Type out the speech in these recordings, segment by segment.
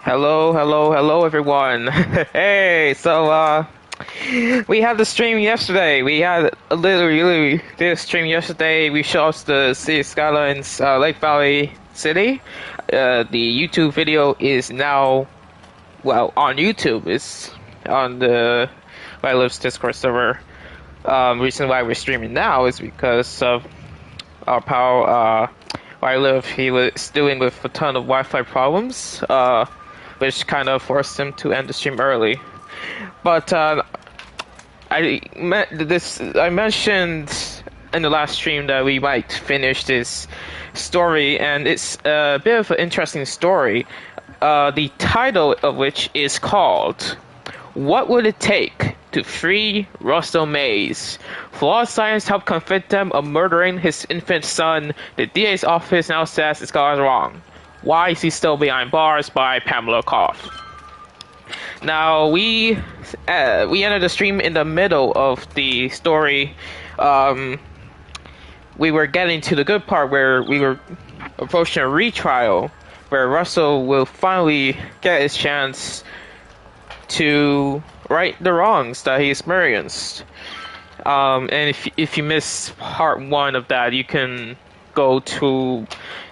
Hello, everyone. Hey, we had the stream yesterday. We had a literally did a stream yesterday. We showed us the city Skylines, Lakevalley City. The YouTube video is now, well, on YouTube. It's on the Why Lives Discord server. Reason why we're streaming now is because of our power. Where I live, he was dealing with a ton of Wi-Fi problems. Which kind of forced him to end the stream early. But I mentioned in the last stream that we might finish this story, and it's a bit of an interesting story. The title of which is called "What Would It Take to Free Russell Mays?" Flawed science helped convict them of murdering his infant son. The DA's office now says it's gone wrong. Why is he still behind bars? By Pamela Koff. Now we entered the stream in the middle of the story. We were getting to the good part where we were approaching a retrial, where Russell will finally get his chance to right the wrongs that he experienced. And if you missed part one of that, you can go to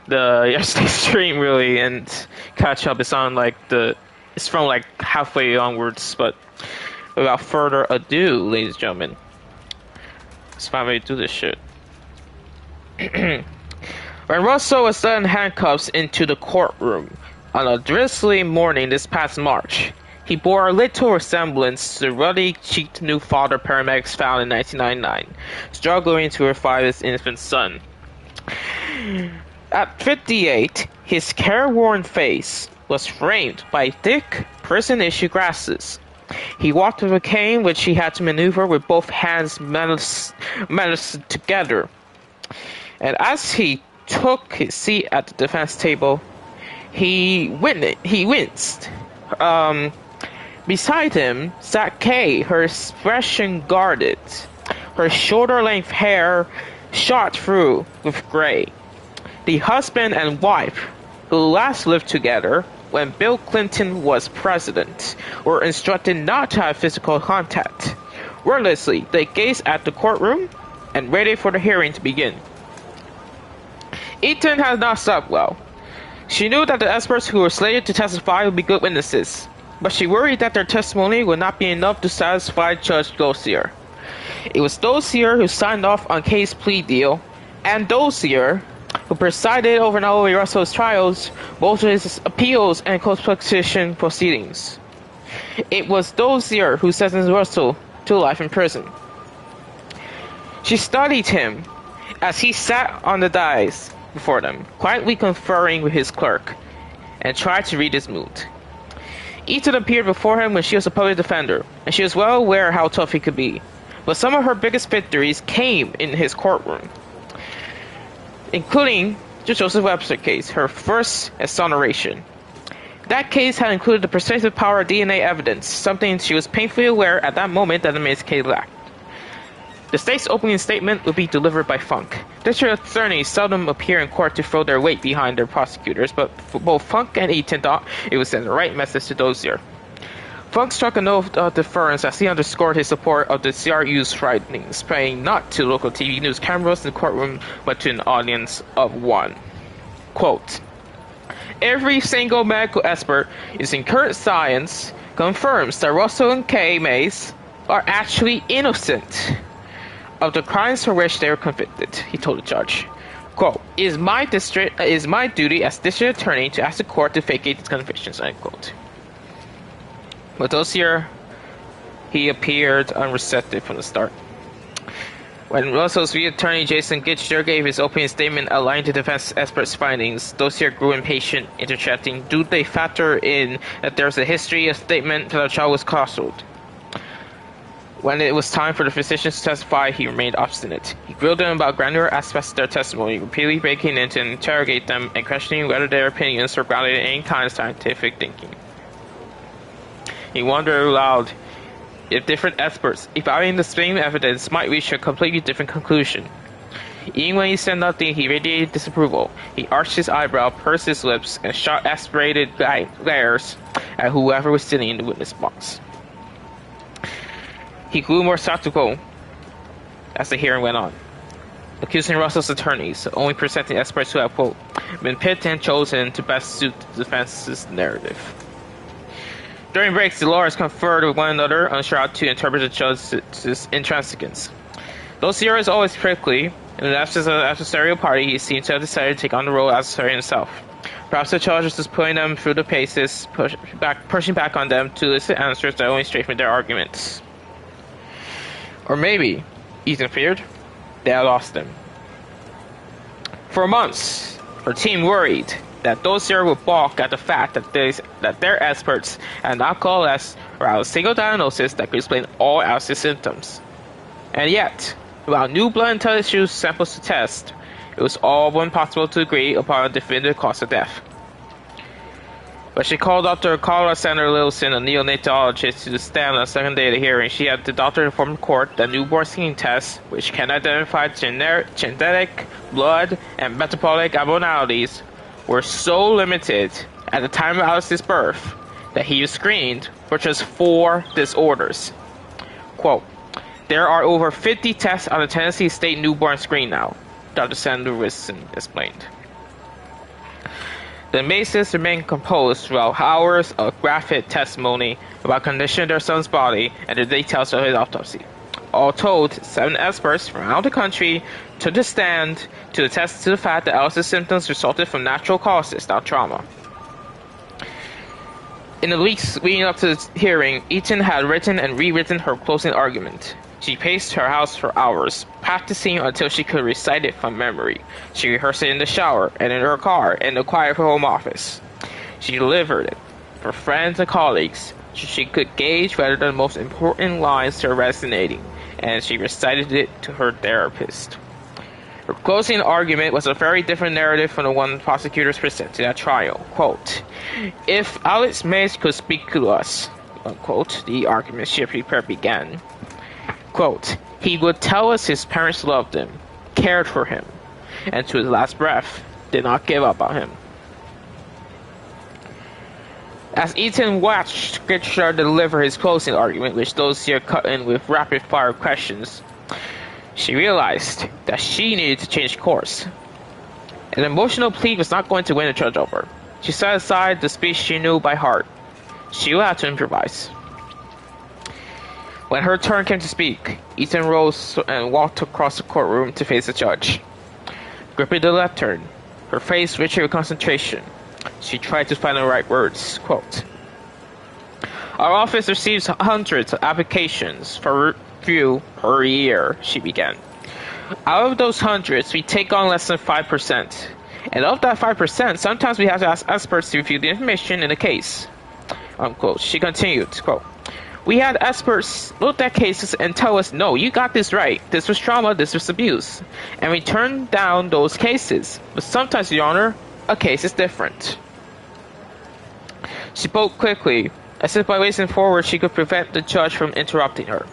the yesterday stream really and catch up. It's from like halfway onwards. But without further ado, ladies and gentlemen, let's finally do this shit. When Russell was led in handcuffs into the courtroom on a drizzly morning this past March, he bore a little resemblance to the ruddy-cheeked new father paramedics found in 1999, struggling to revive his infant son. At 58, his careworn face was framed by thick, prison-issue glasses. He walked with a cane which he had to maneuver with both hands menaced together. And as he took his seat at the defense table, he winced. Beside him sat Kay, her expression guarded, her shoulder-length hair shot through with gray. The husband and wife, who last lived together when Bill Clinton was president, were instructed not to have physical contact. Wordlessly, they gazed at the courtroom and waited for the hearing to begin. Ethan had not slept well. She knew that the experts who were slated to testify would be good witnesses, but she worried that their testimony would not be enough to satisfy Judge Dozier. It was Dozier who signed off on Kay's plea deal, and Dozier who presided over not only Russell's trials, but also his appeals and post-petition proceedings. It was Dozier who sentenced Russell to life in prison. She studied him as he sat on the dais before them, quietly conferring with his clerk, and tried to read his mood. Ethan appeared before him when she was a public defender, and she was well aware how tough he could be. But some of her biggest victories came in his courtroom, including the Joseph Webster case, her first exoneration. That case had included the persuasive power of DNA evidence, something she was painfully aware at that moment that the Mays case lacked. The state's opening statement would be delivered by Funk. District attorneys seldom appear in court to throw their weight behind their prosecutors, but both Funk and Eaton thought it would send the right message to Dozier. Funk struck a note of deference as he underscored his support of the CRU's findings, praying not to local TV news cameras in the courtroom, but to an audience of one. Quote, "Every single medical expert using current science confirms that Russell and Kay Mays are actually innocent of the crimes for which they were convicted," he told the judge. Quote, "It is my duty as district attorney to ask the court to vacate these convictions," end quote. But Dozier, he appeared unreceptive from the start. When Russell's lead attorney Jason Gitcher gave his opening statement outlining the defense experts' findings, Dozier grew impatient, interjecting, "Do they factor in that there's a history of statement that the child was counseled?" When it was time for the physicians to testify, he remained obstinate. He grilled them about granular aspects of their testimony, repeatedly breaking in to interrogate them and questioning whether their opinions were grounded in any kind of scientific thinking. He wondered aloud if different experts evaluating the same evidence might reach a completely different conclusion. Even when he said nothing, he radiated disapproval. He arched his eyebrow, pursed his lips, and shot aspirated glares at whoever was sitting in the witness box. He grew more skeptical as the hearing went on, accusing Russell's attorneys of only presenting experts who have, quote, been picked and chosen to best suit the defense's narrative. During breaks, the lawyers conferred with one another, unsure how to interpret the judge's intransigence. Though Sierra is always prickly, in the absence of the adversarial party, he seems to have decided to take on the role of adversary himself. Perhaps the judge was just putting them through the paces, pushing back on them to elicit answers that only strengthen their arguments. Or maybe, Ethan feared, they had lost him. For months, her team worried that those here would balk at the fact that their experts had not coalesced around a single diagnosis that could explain all Alice's symptoms. And yet, without new blood and tissue samples to test, it was all but impossible to agree upon a definitive cause of death. But she called Dr. Alexander Littleson, a neonatologist, to the stand on the second day of the hearing. She had the doctor inform the court that newborn screening tests, which can identify genetic, blood, and metabolic abnormalities, were so limited at the time of Alice's birth that he was screened for just 4 disorders. Quote, there are over 50 tests on the Tennessee State newborn screen now, Dr. Sanderson explained. The Masons remained composed throughout hours of graphic testimony about condition of their son's body and the details of his autopsy. All told, 7 experts from around the country took the stand to attest to the fact that Alice's symptoms resulted from natural causes, not trauma. In the weeks leading up to the hearing, Eaton had written and rewritten her closing argument. She paced her house for hours, practicing until she could recite it from memory. She rehearsed it in the shower, and in her car, and in the quiet of her home office. She delivered it for friends and colleagues, so she could gauge whether the most important lines were resonating, and she recited it to her therapist. Her closing argument was a very different narrative from the one prosecutors presented at trial. Quote, if Alex Mays could speak to us, unquote, the argument she prepared began. Quote, he would tell us his parents loved him, cared for him, and to his last breath, did not give up on him. As Eaton watched Scripture deliver his closing argument, which those here cut in with rapid-fire questions, she realized that she needed to change course. An emotional plea was not going to win the judge over. She set aside the speech she knew by heart. She would have to improvise. When her turn came to speak, Eaton rose and walked across the courtroom to face the judge. Gripping the lectern, her face rich with concentration, she tried to find the right words. Quote, our office receives hundreds of applications for review per year, she began. Out of those hundreds, we take on less than 5%. And of that 5%, sometimes we have to ask experts to review the information in the case. Unquote. She continued, quote, we had experts look at cases and tell us, no, you got this right. This was trauma, this was abuse. And we turned down those cases. But sometimes, Your Honor, a case is different. She spoke quickly, as if by racing forward she could prevent the judge from interrupting her.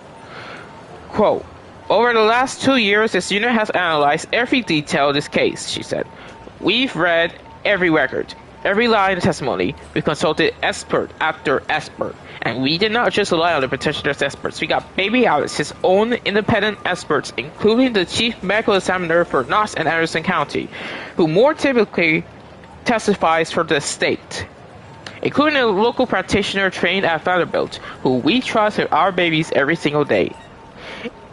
Quote, over the last 2 years, this unit has analyzed every detail of this case, she said. We've read every record, every line of testimony. We consulted expert after expert. And we did not just rely on the petitioner's experts. We got Baby Alice's own independent experts, including the chief medical examiner for Knox and Anderson County, who more typically testifies for the state, including a local practitioner trained at Vanderbilt, who we trust with our babies every single day,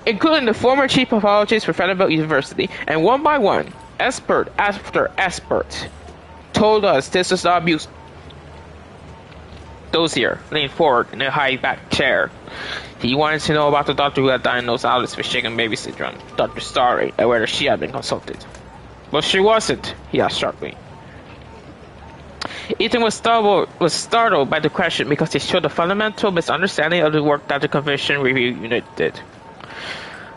including the former chief pathologist for Vanderbilt University, and one by one, expert after expert, told us this was not abuse. Dozier leaned forward in a high-backed chair. He wanted to know about the doctor who had diagnosed Alice with shaken baby syndrome, Dr. Starry, and whether she had been consulted. But she wasn't, he asked sharply. Ethan was startled by the question because it showed a fundamental misunderstanding of the work that the conviction review unit did.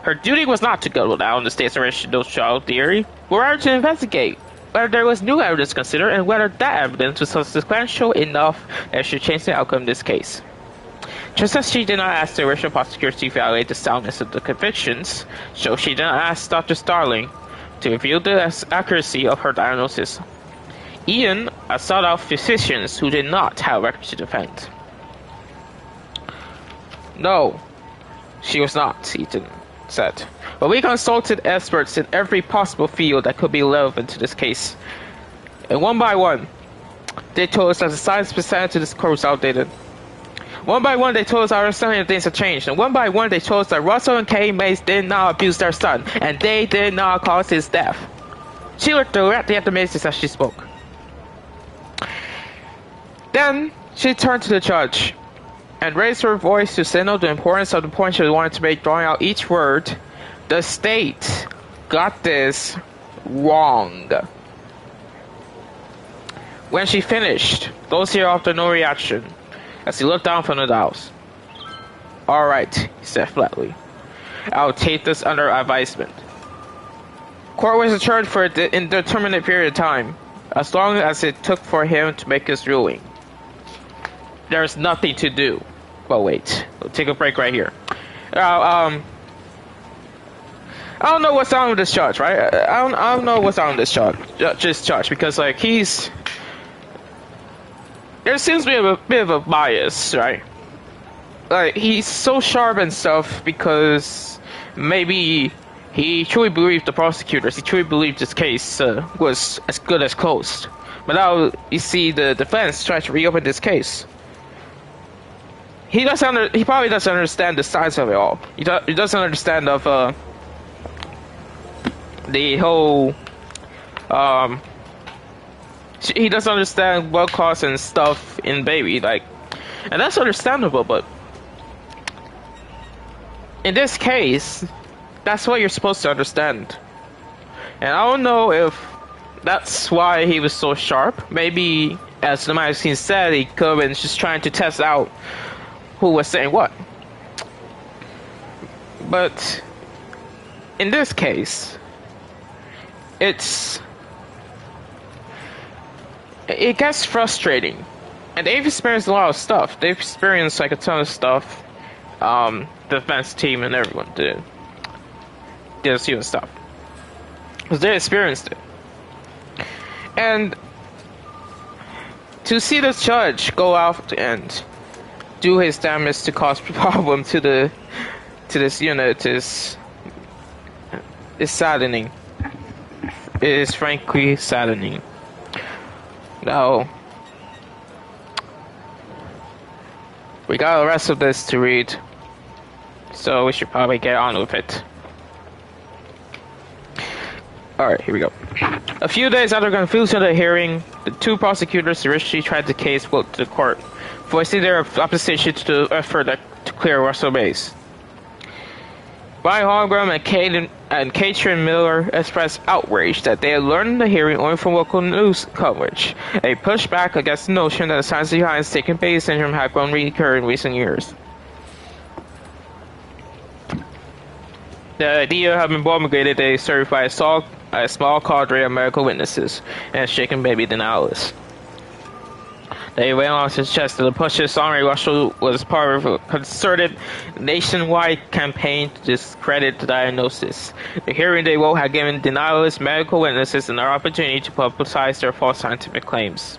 Her duty was not to go down the state's original child theory, but rather to investigate whether there was new evidence considered and whether that evidence was substantial enough that it should change the outcome of this case. Just as she did not ask the original prosecutors to evaluate the soundness of the convictions, so she did not ask Dr. Starling to review the accuracy of her diagnosis. Ian sought out physicians who did not have records to defend. No, she was not, Ethan said. But we consulted experts in every possible field that could be relevant to this case. And one by one, they told us that the science presented to this court was outdated. One by one, they told us our understanding of things had changed. And one by one, they told us that Russell and Kay Mays did not abuse their son, and they did not cause his death. She looked directly at the Mays as she spoke. Then, she turned to the judge and raised her voice to signal the importance of the point she wanted to make, drawing out each word. The state got this wrong. When she finished, Dozier offered no reaction as he looked down from the dials. Alright, he said flatly. I'll take this under advisement. Court was adjourned for an indeterminate period of time, as long as it took for him to make his ruling. There's nothing to do. Well, wait. We'll take a break right here. I don't know what's wrong with this judge, right? I don't know what's wrong with this judge, because like there seems to be a bit of a bias, right? Like he's so sharp and stuff because maybe he truly believed the prosecutors. He truly believed this case was as good as closed. But now you see the defense try to reopen this case. He probably doesn't understand the size of it all. He doesn't understand of the whole he doesn't understand blood clots and stuff in baby, like, and that's understandable, but in this case, that's what you're supposed to understand. And I don't know if that's why he was so sharp. Maybe, as the magazine said, he could have been just trying to test out who was saying what. But in this case, it gets frustrating, and they've experienced a lot of stuff. They've experienced like a ton of stuff. The defense team and everyone did even stuff because they experienced it. And to see this judge go out and do his damage to cause problem to this unit is saddening. It is frankly saddening. Now, we got the rest of this to read, so we should probably get on with it. Alright, here we go. A few days after conclusion of the hearing, the two prosecutors originally tried the case wrote to the court, voicing their opposition to the effort to clear Russell Mays. Brian Holmgren and Katrin Miller expressed outrage that they had learned the hearing only from local news coverage. They pushed back against the notion that the science behind taking baby syndrome had grown recurrent in recent years. The idea had been promulgated. They served by a small cadre of medical witnesses and shaken baby denialists. They went on to suggest that the push's Henry Russell was part of a concerted nationwide campaign to discredit the diagnosis. The hearing they wrote had given denialist medical witnesses an opportunity to publicize their false scientific claims.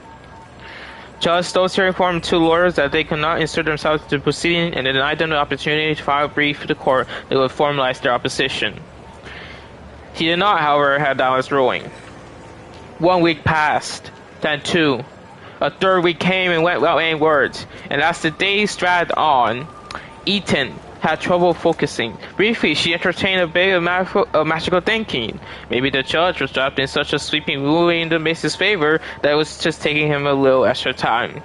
Judge Dozier informed two lawyers that they could not insert themselves into the proceeding and denied them the opportunity to file a brief to the court that would formalize their opposition. He did not, however, have down his ruling. 1 week passed, then 2. A third week came and went without any words, and as the days dragged on, Ethan had trouble focusing. Briefly, she entertained a bit of magical thinking. Maybe the judge was dropped in such a sweeping ruling in the Mace's favor that it was just taking him a little extra time.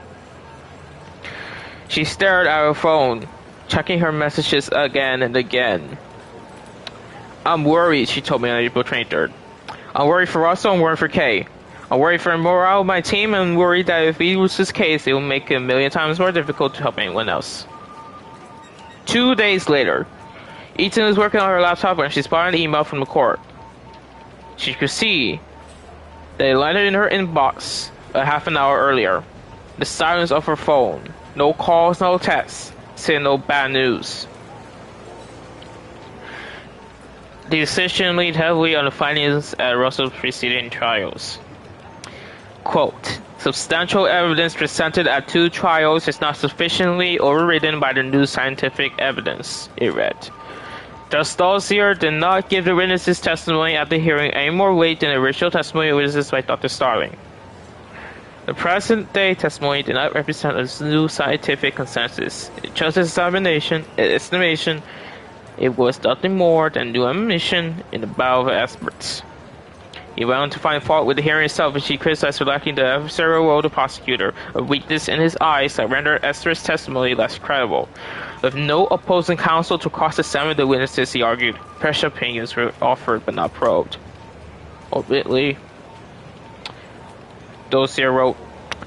She stared at her phone, checking her messages again and again. I'm worried, she told me on April 23rd. I'm worried for Russell, I'm worried for Kay. I'm worried for the morale of my team, and I'm worried that if we lose this case, it will make it a million times more difficult to help anyone else. 2 days later, Ethan was working on her laptop when she spotted an email from the court. She could see that it landed in her inbox a half an hour earlier. The silence of her phone. No calls, no texts, saying no bad news. The decision leaned heavily on the findings at Russell's preceding trials. Quote, substantial evidence presented at 2 trials is not sufficiently overridden by the new scientific evidence, it read. Thus, Dozier did not give the witnesses' testimony at the hearing any more weight than the original testimony of witnesses by Dr. Starling. The present-day testimony did not represent a new scientific consensus. In Justice's estimation, it was nothing more than new ammunition in the battle of experts. He went on to find fault with the hearing itself, which he criticized for lacking the adversarial role of the prosecutor, a weakness in his eyes that rendered Esther's testimony less credible. With no opposing counsel to cross-examine the witnesses, he argued, fresh opinions were offered but not probed. Ultimately, Dozier wrote,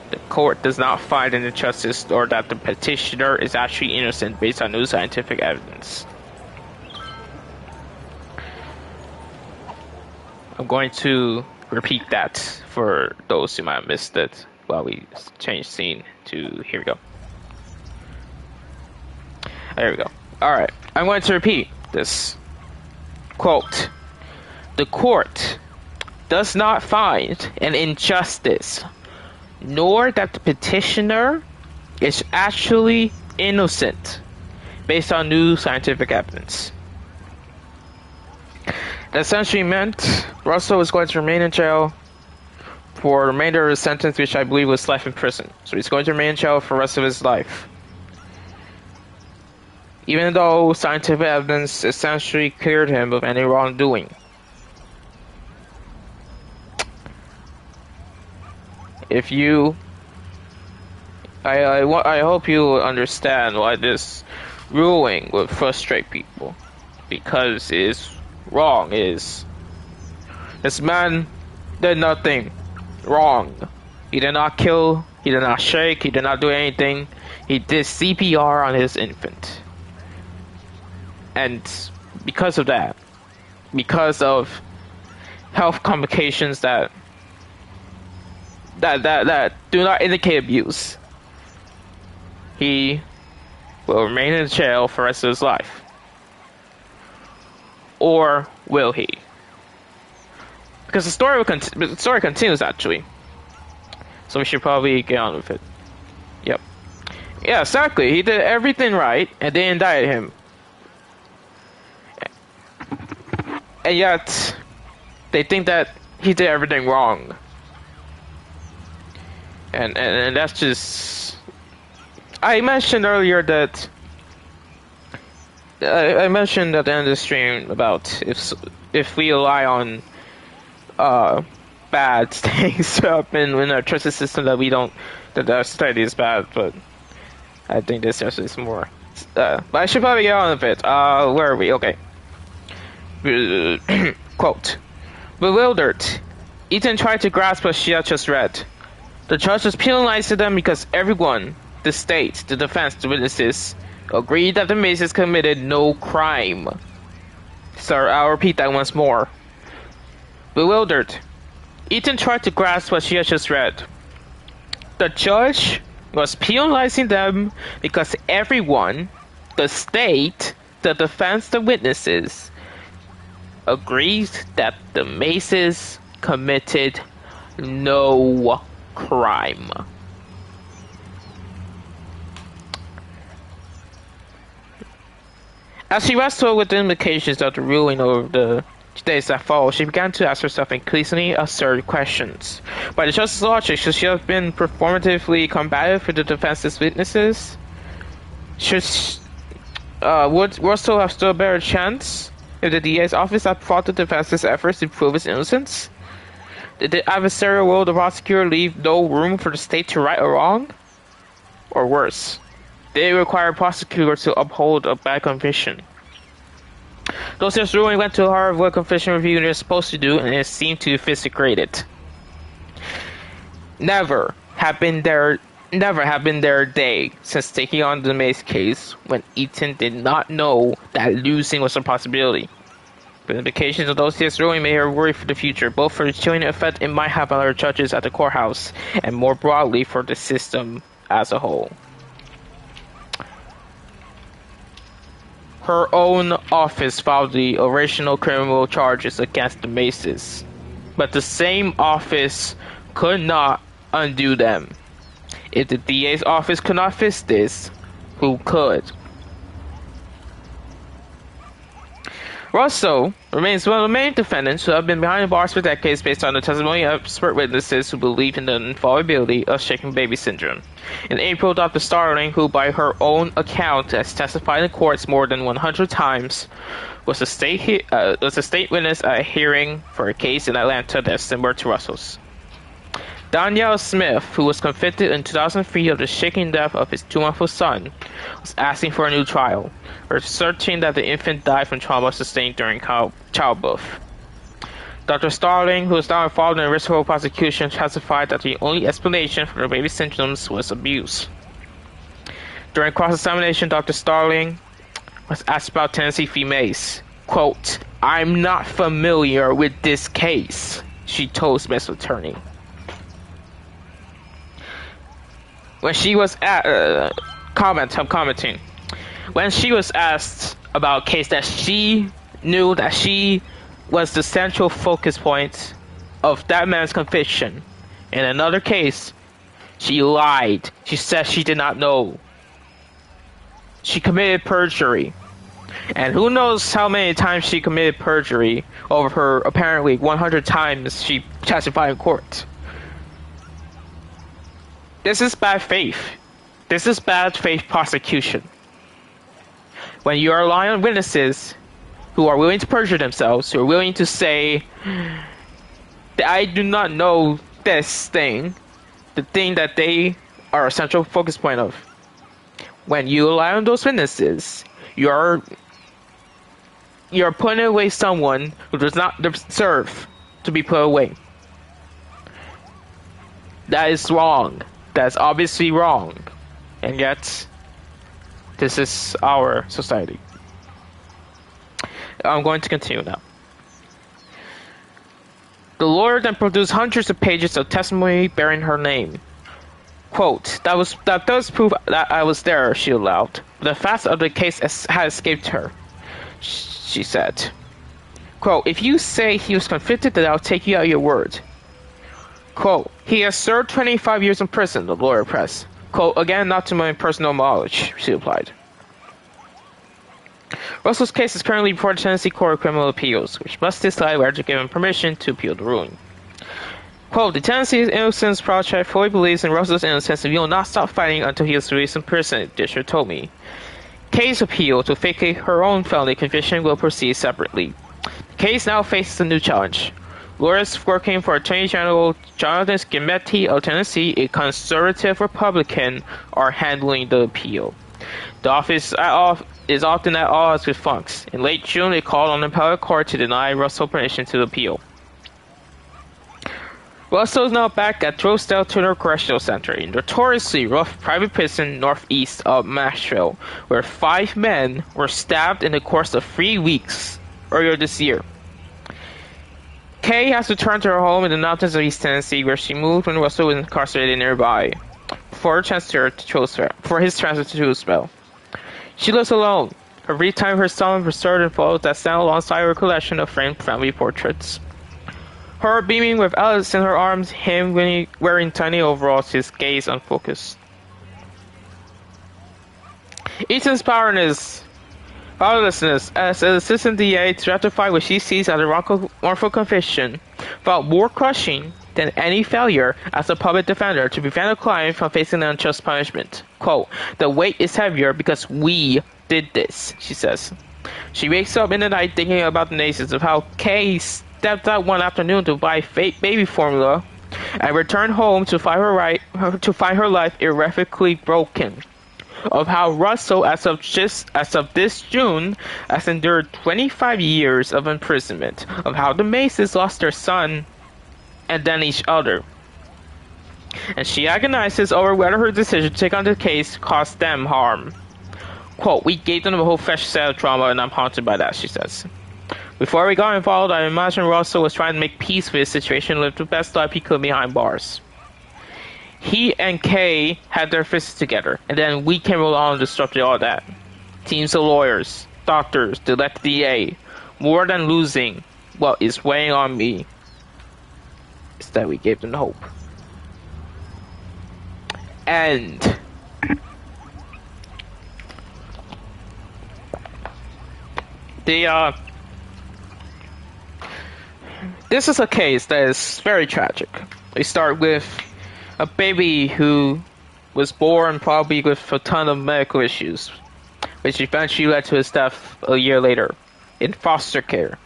the court does not find an injustice or that the petitioner is actually innocent based on new scientific evidence. I'm going to repeat that for those who might have missed it while we change scene to, here we go. There we go. Alright, I'm going to repeat this. Quote, the court does not find an injustice, nor that the petitioner is actually innocent based on new scientific evidence. That essentially meant Russell was going to remain in jail for the remainder of his sentence, which I believe was life in prison. So he's going to remain in jail for the rest of his life. Even though scientific evidence essentially cleared him of any wrongdoing. If you... I hope you understand why this ruling would frustrate people. Because it's wrong. This man did nothing wrong. He did not kill, he did not shake, he did not do anything. He did CPR on his infant. And because of that, because of health complications that do not indicate abuse, he will remain in jail for the rest of his life. Or will he? Because the story continues, actually. So we should probably get on with it. Yep. Yeah, exactly. He did everything right, and they indicted him. And yet, they think that he did everything wrong. And that's just... I mentioned earlier that... I mentioned at the end of the stream about if we rely on bad things up in our justice system that our society is bad, but I think this is more. But I should probably get on with it. Where are we? Okay. Quote, bewildered, Ethan tried to grasp what she had just read. The judge was penalizing them because everyone, the state, the defense, the witnesses, agreed that the Maces committed no crime. Sir, I'll repeat that once more. Bewildered, Ethan tried to grasp what she had just read. The judge was penalizing them because everyone, the state, the defense, the witnesses, agreed that the Maces committed no crime. As she wrestled with the implications of the ruling over the days that followed, she began to ask herself increasingly absurd questions. By the judge's logic, should she have been performatively combative with the defense's witnesses? Would Russell have stood a better chance if the DA's office had fought the defense's efforts to prove his innocence? Did the adversarial role of the prosecutor leave no room for the state to right a wrong? Or worse, they require prosecutors to uphold a bad conviction. Dozier's ruling went to the heart of what conviction review is supposed to do, and it seemed to disintegrate it. Never have been there a day since taking on the Mace case when Ethan did not know that losing was a possibility. The implications of Dozier's ruling made her worry for the future, both for the chilling effect it might have on her judges at the courthouse, and more broadly for the system as a whole. Her own office filed the original criminal charges against the Maces, but the same office could not undo them. If the DA's office could not fix this, who could? Russell remains one of the main defendants who have been behind bars for decades based on the testimony of expert witnesses who believe in the infallibility of shaken baby syndrome. In April, Dr. Starling, who by her own account has testified in courts more than 100 times, was a state witness at a hearing for a case in Atlanta that's similar to Russell's. Danielle Smith, who was convicted in 2003 of the shaking death of his 2-month-old son, was asking for a new trial, asserting that the infant died from trauma sustained during childbirth. Dr. Starling, who is now involved in a reciprocal prosecution, testified that the only explanation for the baby's symptoms was abuse. During cross-examination, Dr. Starling was asked about Tennessee v. Mace. Quote, "I'm not familiar with this case," she told Smith's attorney. When she was commenting, when she was asked about a case that she knew that she was the central focus point of that man's conviction, in another case, she lied. She said she did not know. She committed perjury. And who knows how many times she committed perjury over her apparently 100 times she testified in court. This is bad faith. This is bad faith prosecution. When you are relying on witnesses who are willing to perjure themselves, who are willing to say that I do not know this thing, the thing that they are a central focus point of. When you rely on those witnesses, you're putting away someone who does not deserve to be put away. That is wrong. That's obviously wrong. And yet, this is our society. I'm going to continue now. The lawyer then produced hundreds of pages of testimony bearing her name. Quote, that does prove that I was there, she allowed. The facts of the case had escaped her, she said. Quote, if you say he was convicted, then I'll take you at your word. Quote, he has served 25 years in prison, the lawyer pressed. Quote, again, not to my personal knowledge, she replied. Russell's case is currently before the Tennessee Court of Criminal Appeals, which must decide whether to give him permission to appeal the ruling. Quote, the Tennessee Innocence Project fully believes in Russell's innocence and will not stop fighting until he is released from prison, the district told me. Case appeal to vacate her own felony conviction will proceed separately. The case now faces a new challenge. Lawyers working for Attorney General Jonathan Schimetti of Tennessee, a conservative Republican, are handling the appeal. The office is often at odds with Funks. In late June, they called on the appellate court to deny Russell permission to appeal. Russell is now back at Trousdale Turner Correctional Center, a notoriously rough private prison northeast of Nashville, where 5 men were stabbed in the course of 3 weeks earlier this year. Kay has returned to her home in the mountains of East Tennessee, where she moved when Russell was incarcerated nearby for his transfer to Trousdale. She lives alone. Her free time her son preserved in photos that stand alongside her collection of framed family portraits. Her beaming with Alice in her arms, him wearing tiny overalls, his gaze unfocused. Ethan's powerlessness as an assistant DA to ratify what she sees as a wrongful conviction felt more crushing than any failure as a public defender to prevent a client from facing an unjust punishment. Quote, the weight is heavier because we did this, she says. She wakes up in the night thinking about the nations of how Kay stepped out one afternoon to buy fake baby formula and returned home to find her life irrevocably broken. Of how Russell, as of this June, has endured 25 years of imprisonment. Of how the Maces lost their son and then each other. And she agonizes over whether her decision to take on the case caused them harm. Quote, we gave them a whole fresh set of trauma and I'm haunted by that, she says. Before we got involved, I imagine Russell was trying to make peace with his situation and live the best life he could behind bars. He and Kay had their fists together, and then we came along and disrupted all that. Teams of lawyers, doctors to let the DA, more than losing what is weighing on me, is that we gave them hope. And this is a case that is very tragic. We start with a baby who was born probably with a ton of medical issues, which eventually led to his death a year later in foster care.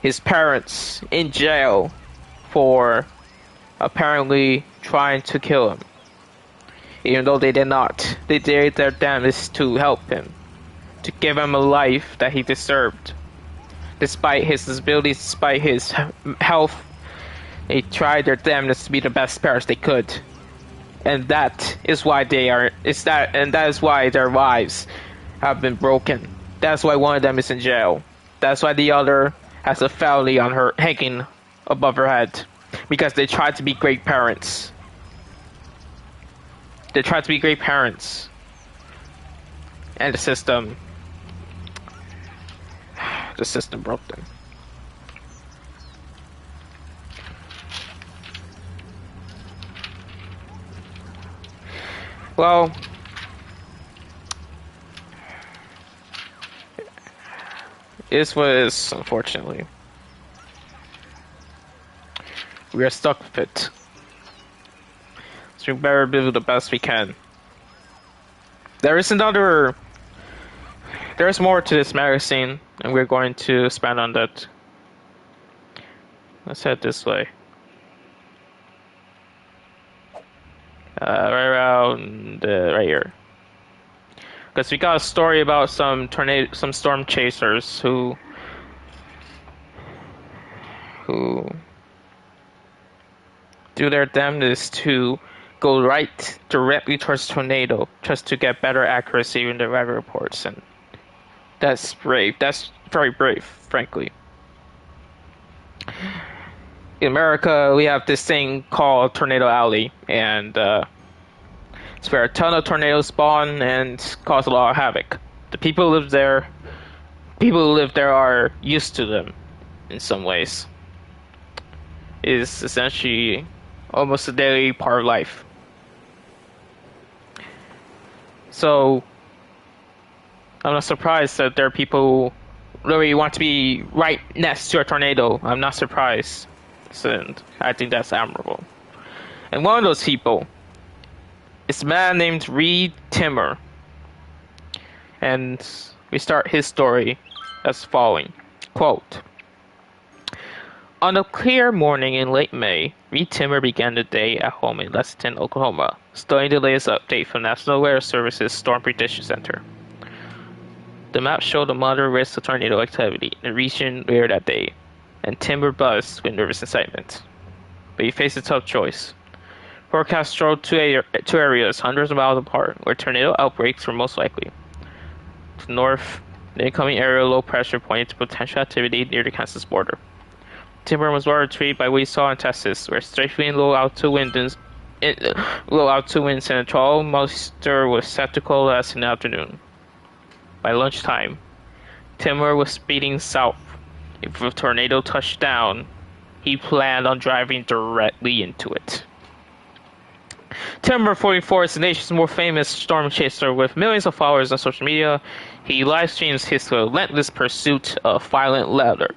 His parents in jail for apparently trying to kill him, even though they did not. They did their damnedest to help him, to give him a life that he deserved. Despite his disabilities, despite his health, they tried their damnedest to be the best parents they could. And that is why that is why their lives have been broken. That's why one of them is in jail. That's why the other has a felony on her hanging above her head. Because they tried to be great parents. They tried to be great parents. And the system broke them. Well, this was, unfortunately, we are stuck with it. So we better do the best we can. There is more to this magazine, and we're going to expand on that. Let's head this way. Right around right here. Because we got a story about some storm chasers who do their damnedest to go right directly towards tornado just to get better accuracy in the weather reports, and that's brave. That's very brave, frankly. In America, we have this thing called Tornado Alley, and it's where a ton of tornadoes spawn and cause a lot of havoc. The people who live there are used to them in some ways. It is essentially almost a daily part of life. So I'm not surprised that there are people who really want to be right next to a tornado. I'm not surprised. And I think that's admirable. And one of those people is a man named Reed Timmer. And we start his story as following. Quote, on a clear morning in late May, Reed Timmer began the day at home in Lexington, Oklahoma, studying the latest update from National Weather Service's Storm Prediction Center. The map showed a moderate risk of tornado activity in the region later that day, and Timber buzzed with nervous excitement. But he faced a tough choice. Forecasts showed two areas hundreds of miles apart where tornado outbreaks were most likely. To the north, the incoming area of low pressure pointed to potential activity near the Kansas border. Timber was more intrigued by what he saw in Texas, where strafing low altitude winds and a 12 moisture was set to coalesce in the afternoon. By lunchtime, Timber was speeding south. If a tornado touched down, he planned on driving directly into it. Timber 44 is the nation's most famous storm chaser with millions of followers on social media. He live streams his relentless pursuit of violent weather,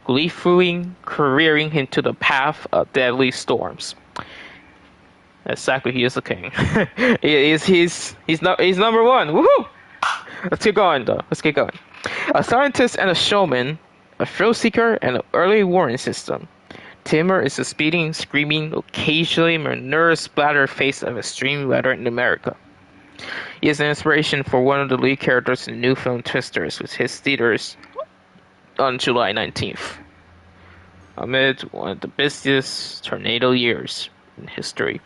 gleefully careering into the path of deadly storms. Exactly, he is the king. he's number one. Woohoo! Let's keep going, though. Let's keep going. A scientist and a showman, a thrill seeker, and an early warning system. Timmer is a speeding, screaming, occasionally nerve-splattered face of extreme weather in America. He is an inspiration for one of the lead characters in the new film Twisters, which hits theaters on July 19th, amid one of the busiest tornado years in history.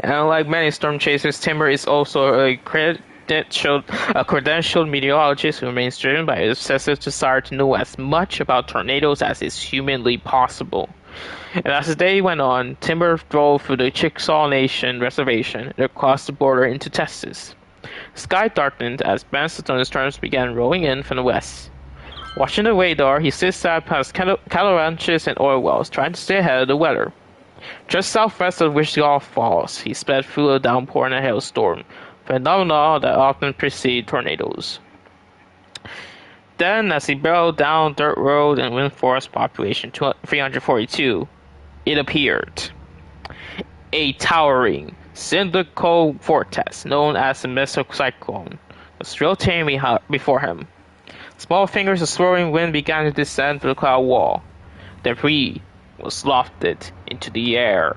And unlike many storm chasers, Timber is also a credentialed meteorologist who remains driven by his obsessive desire to know as much about tornadoes as is humanly possible. And as the day went on, Timber drove through the Chickasaw Nation Reservation and across the border into Texas. Sky darkened as bands of thunderstorms began rolling in from the west. Watching the radar, he zigzagged past cattle ranches and oil wells, trying to stay ahead of the weather. Just southwest of Wichita Falls, he sped through a downpour and a hailstorm, phenomena that often precede tornadoes. Then, as he barreled down dirt road and wind forest population 342, it appeared. A towering, cylindrical vortex known as the mesocyclone was rotating before him. Small fingers of swirling wind began to descend through the cloud wall. Debris was lofted into the air.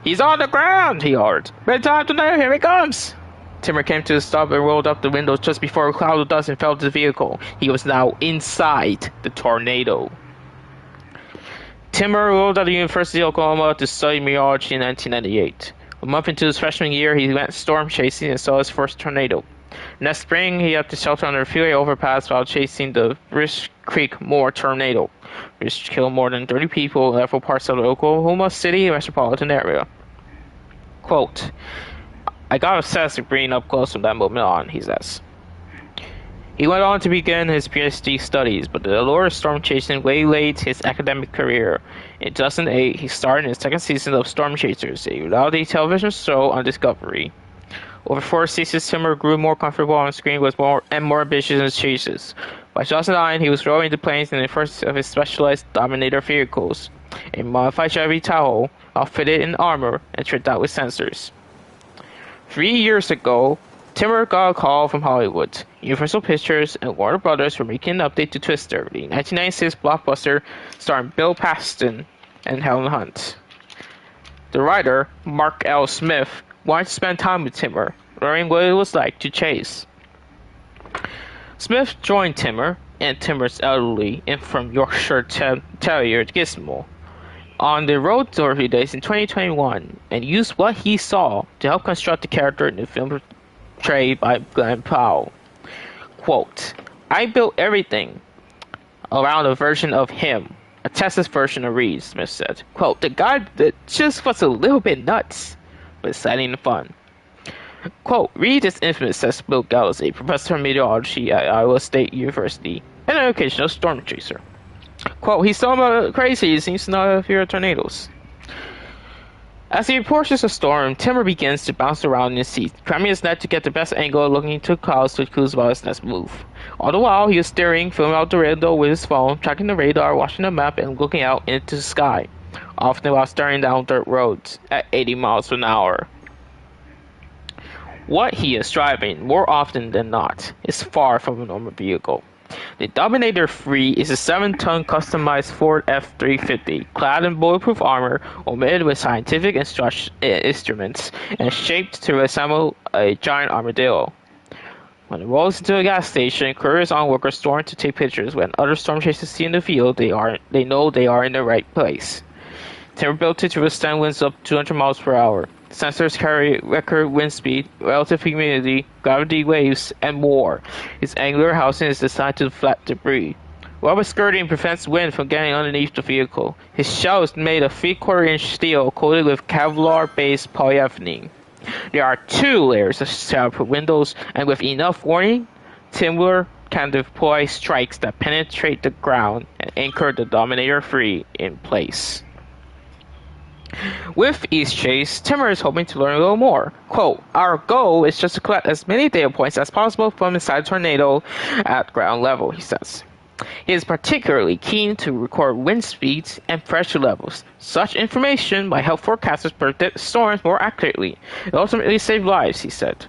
"He's on the ground!" he hollered. "Bedtime tonight, here he comes!" Timur came to a stop and rolled up the window just before a cloud of dust enveloped the vehicle. He was now inside the tornado. Timur enrolled at the University of Oklahoma to study meteorology in 1998. A month into his freshman year, he went storm chasing and saw his first tornado. Next spring, he had to shelter under a freeway overpass while chasing the Rich Creek Moore tornado, which killed more than 30 people in several parts of the Oklahoma City metropolitan area. Quote, "I got obsessed with being up close from that moment on," he says. He went on to begin his PhD studies, but the allure of storm chasing waylaid his academic career. In 2008, he starred in the second season of Storm Chasers, a reality television show on Discovery. Over 4 seasons, Timur grew more comfortable on screen with more ambitious in his chases. By 2009, he was rowing the planes in the first of his specialized Dominator vehicles, a modified Chevy Tahoe, outfitted in armor and tricked out with sensors. 3 years ago, Timur got a call from Hollywood. Universal Pictures and Warner Brothers were making an update to Twister, the 1996 blockbuster starring Bill Paxton and Helen Hunt. The writer, Mark L. Smith, wanted to spend time with Timur, learning what it was like to chase. Smith joined Timur and Timur's elderly and from Yorkshire Terrier Gizmo on the road to early days in 2021 and used what he saw to help construct the character in the film portrayed by Glenn Powell. Quote, "I built everything around a version of him, a Texas version of Reed," Smith said. Quote, "The guy that just was a little bit nuts, but exciting and fun." Quote, "Reed is infamous as Bill Gallows, a professor of meteorology at Iowa State University, and an occasional storm chaser." Quote, "He's so crazy, he seems to not fear tornadoes." As he approaches a storm, Timur begins to bounce around in his seat, cramming his net to get the best angle looking into the clouds to clues about his next move. All the while, he is staring, filming out the window with his phone, tracking the radar, watching the map, and looking out into the sky, often while staring down dirt roads at 80 miles an hour. What he is driving, more often than not, is far from a normal vehicle. The Dominator 3 is a 7-ton customized Ford F-350, clad in bulletproof armor, omitted with scientific instruments, and shaped to resemble a giant armadillo. When it rolls into a gas station, couriers on workers storm to take pictures. When other storm chasers see in the field, they know they are in the right place. Timur built it to withstand winds up 200 miles per hour. Sensors carry record wind speed, relative humidity, gravity waves, and more. Its angular housing is designed to deflect debris. Rubber skirting prevents wind from getting underneath the vehicle. His shell is made of 3/4-inch steel coated with Kevlar-based polyethylene. There are 2 layers of soundproof windows, and with enough warning, Timur can deploy strikes that penetrate the ground and anchor the Dominator 3 in place. With each chase, Timur is hoping to learn a little more. Quote, "Our goal is just to collect as many data points as possible from inside a tornado at ground level," he says. He is particularly keen to record wind speeds and pressure levels. Such information might help forecasters predict storms more accurately and ultimately save lives, he said.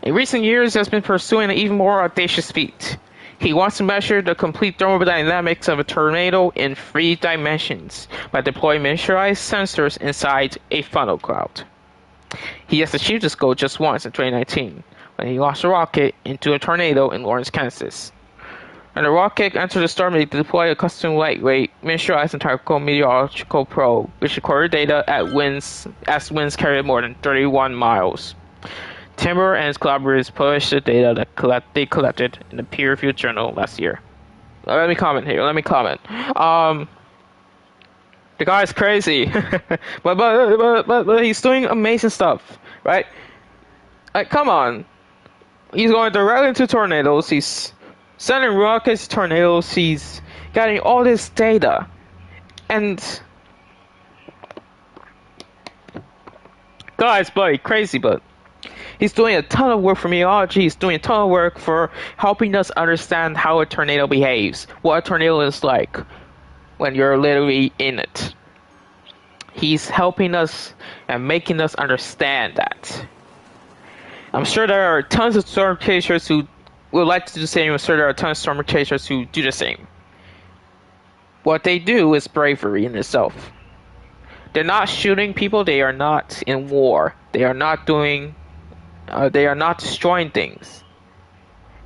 In recent years, he has been pursuing an even more audacious feat. He wants to measure the complete thermodynamics of a tornado in 3 dimensions by deploying miniaturized sensors inside a funnel cloud. He has achieved this goal just once in 2019, when he launched a rocket into a tornado in Lawrence, Kansas. When the rocket entered the storm, they deployed a custom lightweight, miniaturized and typical meteorological probe, which recorded data as winds carried more than 31 miles. Timur and his collaborators published the data that they collected in a peer-reviewed journal last year. Let me comment here. The guy's crazy, but he's doing amazing stuff, right? Like, come on. He's going directly into tornadoes. He's sending rockets to tornadoes. He's getting all this data. And guy's bloody crazy, but he's doing a ton of work for meteorology. He's doing a ton of work for helping us understand how a tornado behaves, what a tornado is like when you're literally in it. He's helping us and making us understand that. I'm sure there are tons of storm chasers who would like to do the same. I'm sure there are tons of storm chasers who do the same. What they do is bravery in itself. They're not shooting people. They are not in war. They are not doing. They are not destroying things.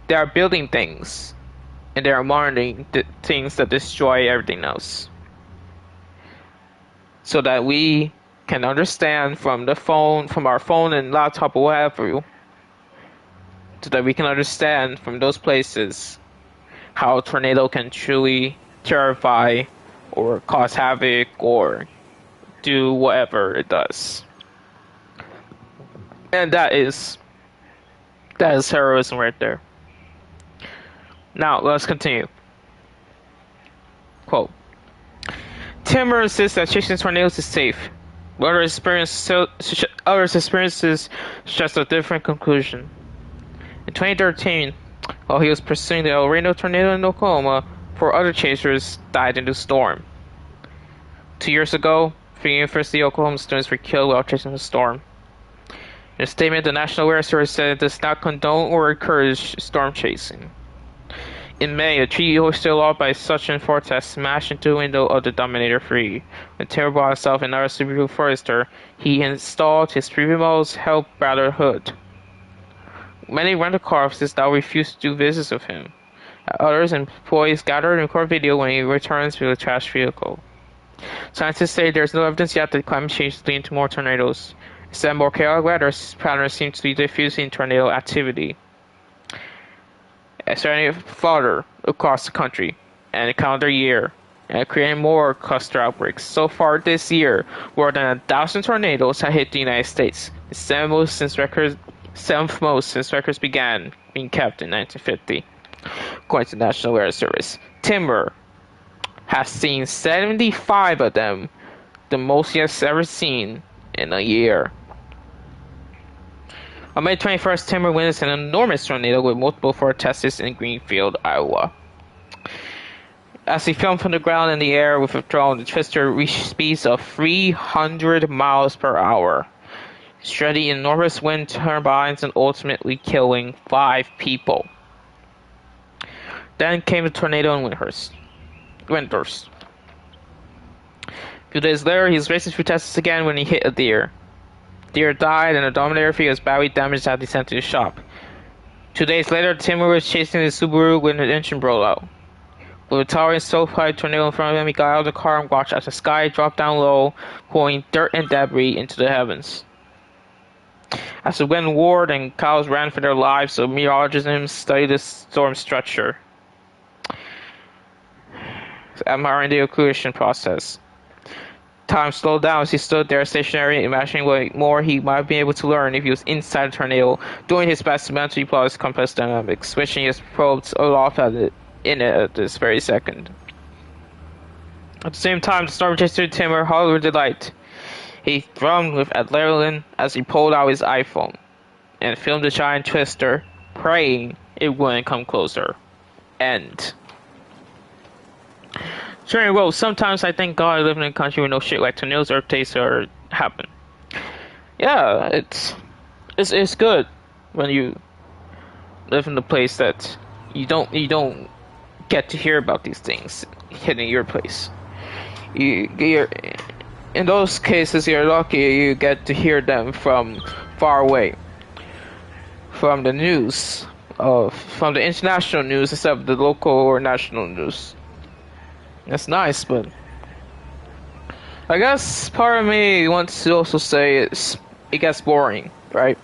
They are building things, and they are monitoring the things that destroy everything else, so that we can understand from the phone, from our phone and laptop or whatever, so that we can understand from those places how a tornado can truly terrify or cause havoc or do whatever it does. And that is heroism right there. Now, let's continue. Quote. Timmer insists that chasing tornadoes is safe. But others' experiences suggest a different conclusion. In 2013, while he was pursuing the El Reno tornado in Oklahoma, 4 other chasers died in the storm. 2 years ago, 3 University of Oklahoma students were killed while chasing the storm. In a statement, the National Weather Service said it does not condone or encourage storm chasing. In May, a tree hoisted aloft by such an vortex smashed into the window of the Dominator 3. When Timmer bought himself another Subaru Forester, he installed his previous model's hell-battered hood. Many rental car offices now refuse to do business with him. Others employees gather and record video when he returns with a trash vehicle. Scientists say there is no evidence yet that climate change is leading to more tornadoes. Instead, more chaotic weather patterns seem to be diffusing tornado activity, spreading farther across the country and the calendar year, and creating more cluster outbreaks. So far this year, more than 1,000 tornadoes have hit the United States, the seventh most since records began being kept in 1950, according to the National Weather Service. Timber has seen 75 of them, the most he has ever seen in a year. On May 21st, Timber witnessed an enormous tornado with multiple vortices in Greenfield, Iowa. As he filmed from the ground in the air with a drone, the twister reached speeds of 300 miles per hour, shredding enormous wind turbines and ultimately killing 5 people. Then came the tornado in Windhurst. A few days later, he was racing through Texas again when he hit a deer. Deer died and the Dominator 3 was badly damaged as he sent to the shop. 2 days later, Timmer was chasing his Subaru when the engine broke out. With a towering so-high tornado in front of him, he got out of the car and watched as the sky dropped down low, pouring dirt and debris into the heavens. As the wind roared and cows ran for their lives, the meteorologist and him studied the storm structure, admiring the accretion process. Time slowed down as he stood there stationary, imagining what more he might be able to learn if he was inside a tornado, doing his best to mentally plot its complex dynamics, switching his probes aloft at this very second. At the same time, the storm chaser Timmer hollered with delight. He thrummed with adrenaline as he pulled out his iPhone and filmed the giant twister, praying it wouldn't come closer. End. Sure, well, sometimes I thank God I live in a country where no shit like tornadoes or earthquakes or happen. Yeah, it's good when you live in a place that you don't get to hear about these things hitting your place. You're in those cases you're lucky you get to hear them from far away, from the news, from the international news instead of the local or national news. That's nice, but I guess part of me wants to also say it gets boring, right?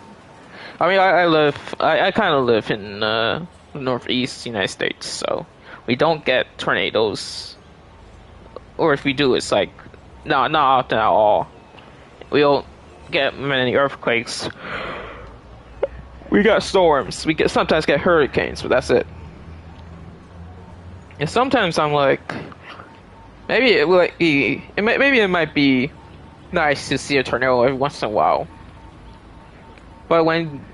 I mean, I kind of live in the northeast United States, so we don't get tornadoes, or if we do, it's like not often at all. We don't get many earthquakes. We got storms. We sometimes get hurricanes, but that's it. And sometimes I'm like, maybe maybe it might be nice to see a tornado every once in a while. But when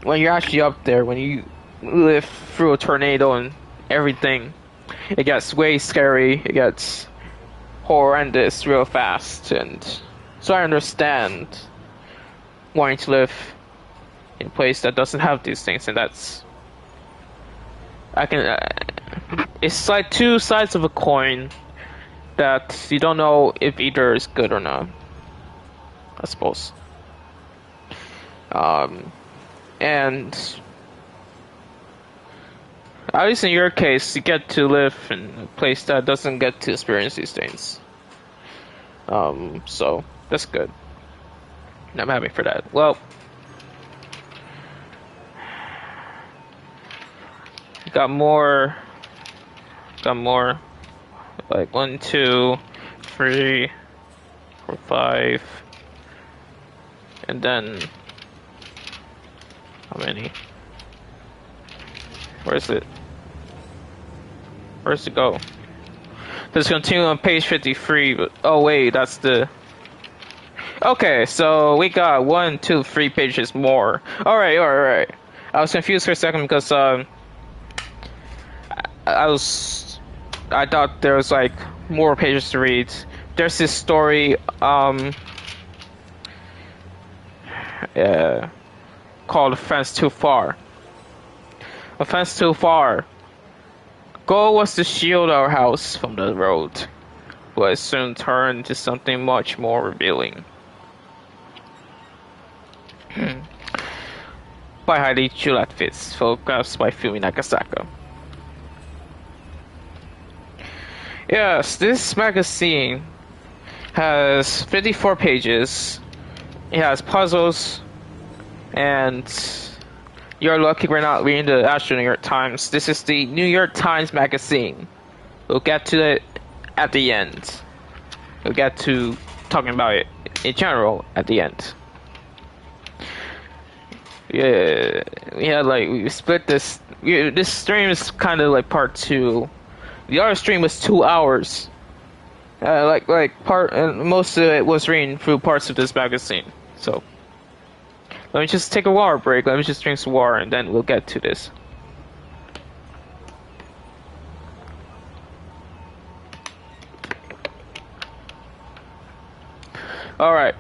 you're actually up there, when you live through a tornado and everything, it gets way scary. It gets horrendous real fast, and so I understand wanting to live in a place that doesn't have these things, and it's like two sides of a coin that you don't know if either is good or not, I suppose. And at least in your case, you get to live in a place that doesn't get to experience these things. So that's good. I'm happy for that. Well, got more. Like 1, 2, 3, 4, 5, and then how many? Where's it? Where's it go? Let's continue on page 53. But, oh wait, that's the. Okay, so we got 1, 2, 3 pages more. All right. I was confused for a second because I thought there was like more pages to read. There's this story called A Fence Too Far. A fence too far. Goal was to shield our house from the road, but it soon turned into something much more revealing. By Heidi Chulatfitz, photographs by Fumi Nagasaka. Yes, this magazine has 54 pages. It has puzzles, and you're lucky we're not reading the actual New York Times. This is the New York Times magazine. We'll get to it at the end. We'll get to talking about it in general at the end. Yeah, we split this. This stream is kind of like part 2. The other stream was 2 hours. Most of it was reading through parts of this magazine. So let me just take a water break. Let me just drink some water, and then we'll get to this. All right,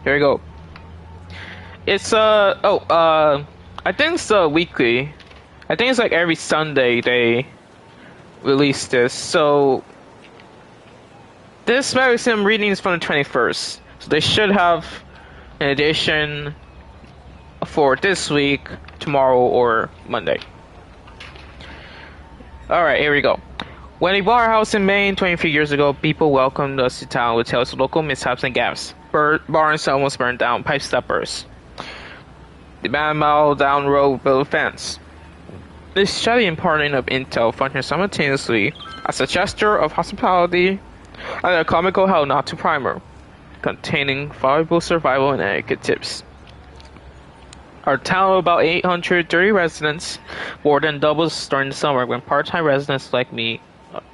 here we go. It's I think it's weekly. I think it's like every Sunday they release this. So this magazine I'm reading is from the 21st. So they should have an edition for this week, tomorrow, or Monday. Alright, here we go. When we bought our house in Maine 23 years ago, people welcomed us to town with tales of local mishaps and gaps. Barns almost burned down, pipes that burst. The man mile down the road built a fence. This shabby imparting of intel functions simultaneously as a gesture of hospitality and a comical how not to primer, containing valuable survival and etiquette tips. Our town of about 830 residents more than doubles during the summer when part-time residents like me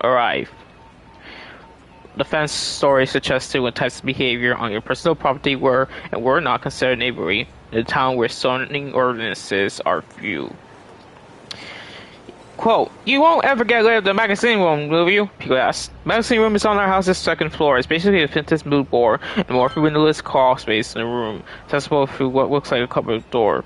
arrive. The fence story suggested what types of behavior on your personal property were and were not considered neighborly in a town where zoning ordinances are few. Quote, "You won't ever get rid of the magazine room, will you?" people asked. Magazine room is on our house's second floor. It's basically a vintage mood board and more windowless crawl space in the room, accessible through what looks like a cupboard door.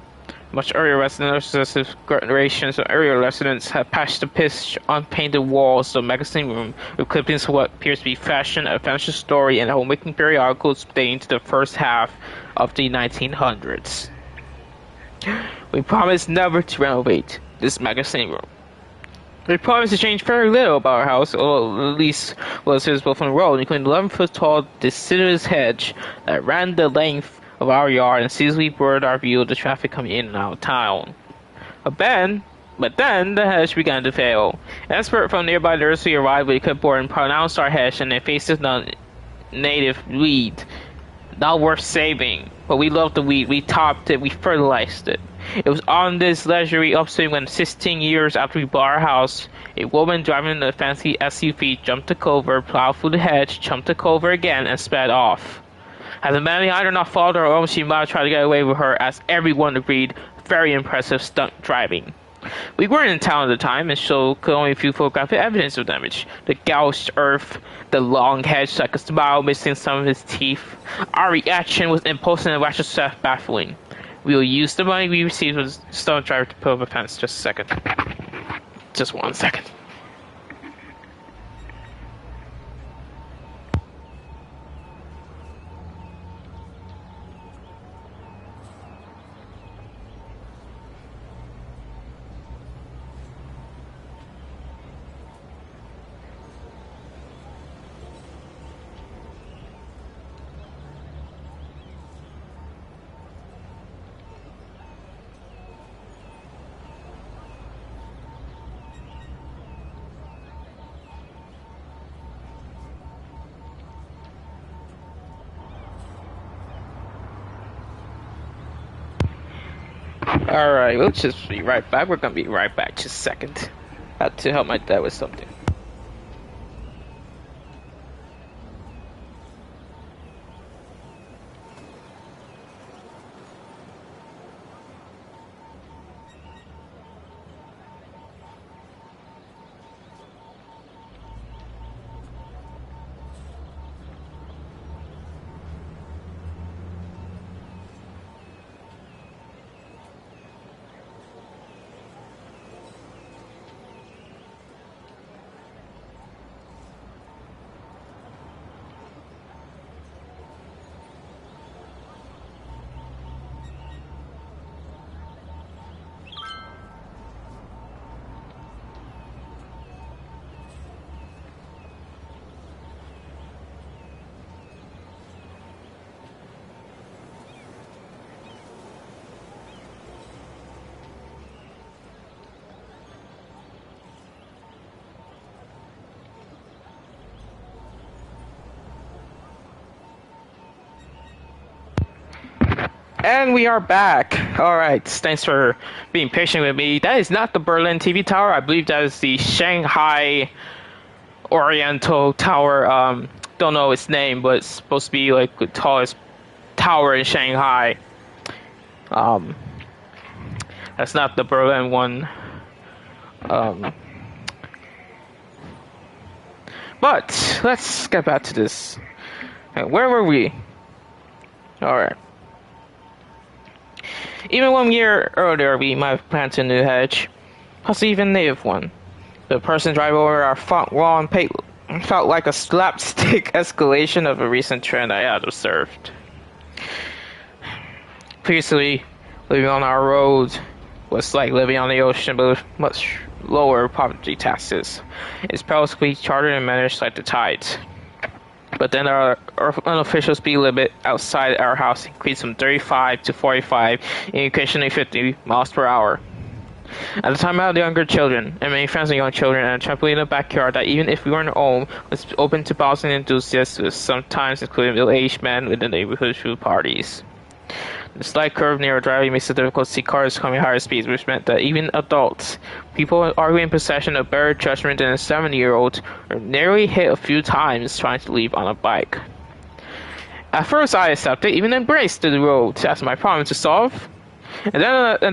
Much earlier residents, successive generations of earlier residents have patched the pitch on painted walls of the magazine room with clippings of what appears to be fashion, adventure story, and homemaking periodicals dating to the first half of the 1900s. We promise never to renovate this magazine room. We promised to change very little about our house, or at least what was visible from the road, including the 11-foot tall deciduous hedge that ran the length of our yard and seasonally blurred our view of the traffic coming in and out of town. But then the hedge began to fail. An expert from nearby nursery arrived with a clipboard and pronounced our hedge an invasive non-native weed not worth saving. But we loved the wheat. We topped it. We fertilized it. It was on this leisurely upswing when 16 years after we bought our house, a woman driving a fancy SUV jumped the cover, plowed through the hedge, jumped the cover again, and sped off. Had the man behind her not followed her home, she might have tried to get away with her, as everyone agreed. Very impressive stunt driving. We weren't in town at the time, and so could only view photographic evidence of damage. The gouged earth, the long hedge like a smile missing some of his teeth. Our reaction was impulsive and retrospect baffling. We will use the money we received with the stunt driver to put up a fence. Just a second. Just 1 second. Alright, we'll just be right back. We're gonna be right back. Just a second. Had to help my dad with something. And we are back. Alright, thanks for being patient with me. That is not the Berlin TV tower. I believe that is the Shanghai Oriental Tower. Don't know its name, but it's supposed to be like the tallest tower in Shanghai. That's not the Berlin one. But let's get back to this. Where were we? Alright. Even 1 year earlier, we might have planted a new hedge, possibly even native one. The person driving over our front lawn felt like a slapstick escalation of a recent trend I had observed. Previously, living on our road was like living on the ocean, but with much lower property taxes. It's perilously chartered and managed like the tides. But then our unofficial speed limit outside our house increased from 35 to 45 and occasionally 50 miles per hour. At the time, I had younger children and many friends of young children, and a trampoline in the backyard that, even if we weren't home, was open to bouncing enthusiasts, with sometimes including middle-aged men with the neighborhood food parties. The slight curve near our driveway makes it difficult to see cars coming at higher speeds, which meant that even adults, people arguing in possession of better judgment than a 70-year-old, were nearly hit a few times trying to leave on a bike. At first, I accepted, even embraced the road as my problem to solve. And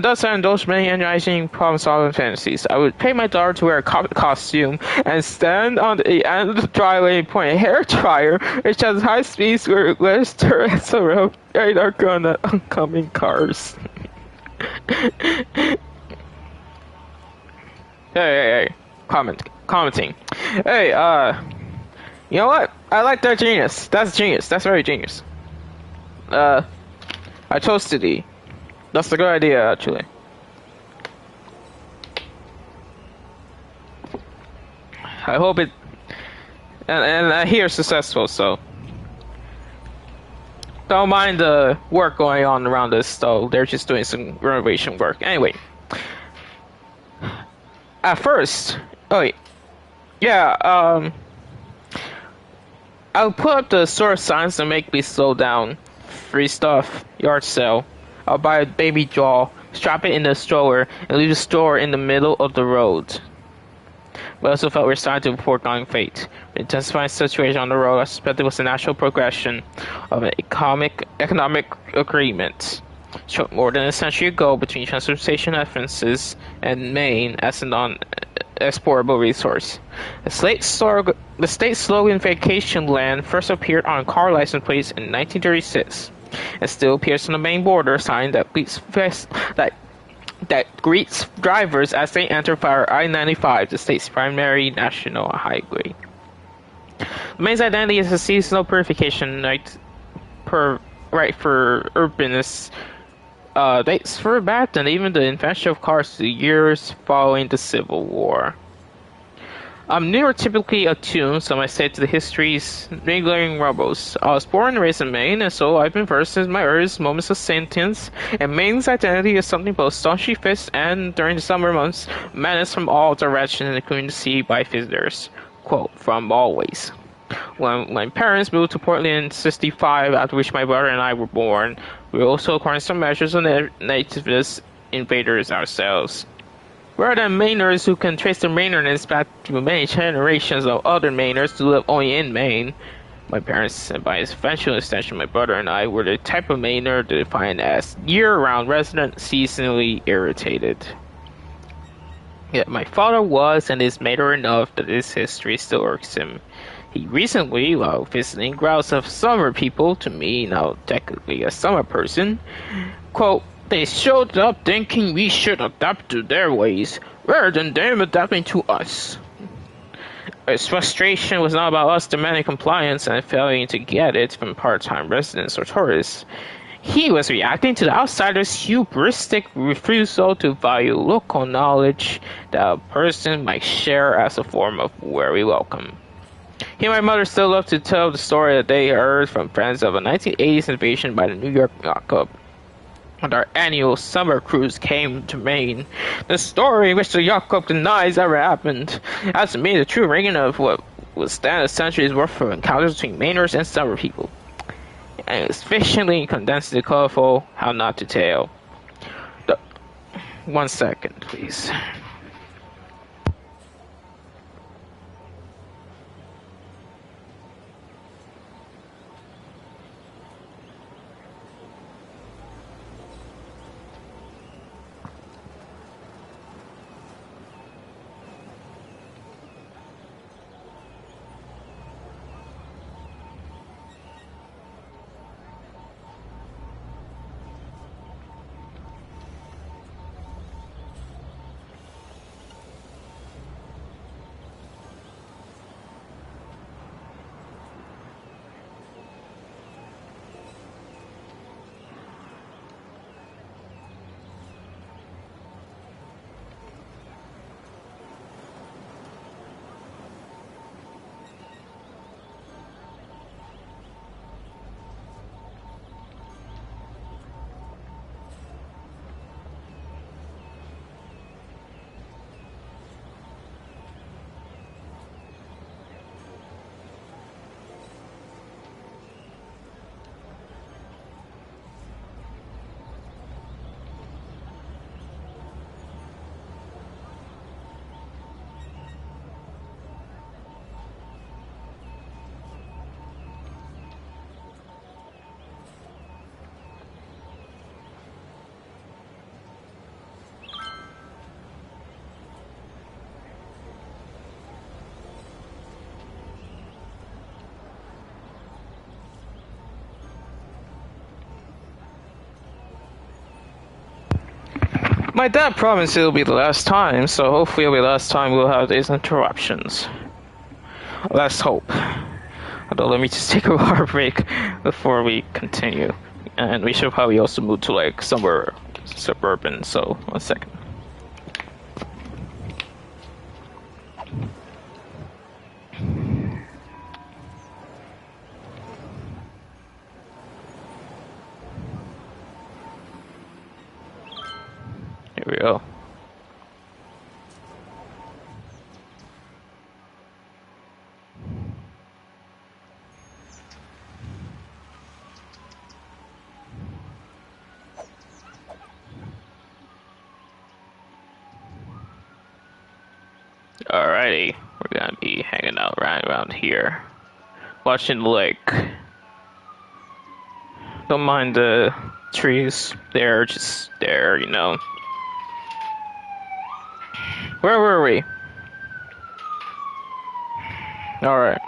thus I indulged many energizing problem-solving fantasies. I would pay my daughter to wear a costume and stand on the end of the driveway and point a hair dryer, which has high speeds where less turrets around radar gun at oncoming cars. Hey. Commenting. Hey, you know what? I like that genius. That's genius. That's very genius. I toasted thee. That's a good idea, actually. I hope it... And I hear it's successful, so... Don't mind the work going on around this, though. They're just doing some renovation work. Anyway. At first... Oh, yeah, I'll put up the source signs to make me slow down. free stuff. Yard sale. I'll buy a baby doll, strap it in the stroller, and leave the store in the middle of the road. But I also felt we were starting to foregone fate. The intensifying situation on the road, I suspected was the natural progression of an economic agreement struck more than a century ago between transportation references and Maine as a non-exportable resource. The state slogan "Vacation Land" first appeared on car license plates in 1936, and still appears on the Maine border sign that greets drivers as they enter via I-95, the state's primary national highway. Maine's identity is a seasonal purification for urbanists dates further back than even the invention of cars to the years following the Civil War. I'm neurotypically attuned, some might say, to the history's niggling rebels. I was born and raised in Maine, and so I've been versed in my earliest moments of sentience, and Maine's identity is something both staunchy fists and, during the summer months, menaced from all directions, including the sea by visitors. Quote, from always. When my parents moved to Portland in '65, after which my brother and I were born, we also acquired some measures of nativist invaders ourselves. Rather than Mainers who can trace their Mainerness back to many generations of other Mainers who live only in Maine, my parents, and by eventual extension my brother and I, were the type of Mainer defined as year-round resident, seasonally irritated. Yet my father was and is Mainer enough that his history still irks him. He recently, while visiting grounds of summer people, to me, now technically a summer person, quote, they showed up thinking we should adapt to their ways, rather than them adapting to us. His frustration was not about us demanding compliance and failing to get it from part-time residents or tourists. He was reacting to the outsider's hubristic refusal to value local knowledge that a person might share as a form of very welcome. He and my mother still love to tell the story that they heard from friends of a 1980s invasion by the New York Yacht Club. When our annual summer cruise came to Maine, the story which the Yacht Club denies ever happened, as to me the true ringing of what would stand a century's worth of encounters between Mainers and summer people. And it's sufficiently condensed and colorful how not to tell. 1 second, please. My dad promised it'll be the last time, so hopefully it'll be the last time we'll have these interruptions. Let's hope. Although let me just take a water break before we continue. And we should probably also move to like somewhere suburban, so 1 second. Here we go. Alrighty, we're gonna be hanging out right around here, watching the lake. Don't mind the trees, they're just there, you know. Where were we? Alright.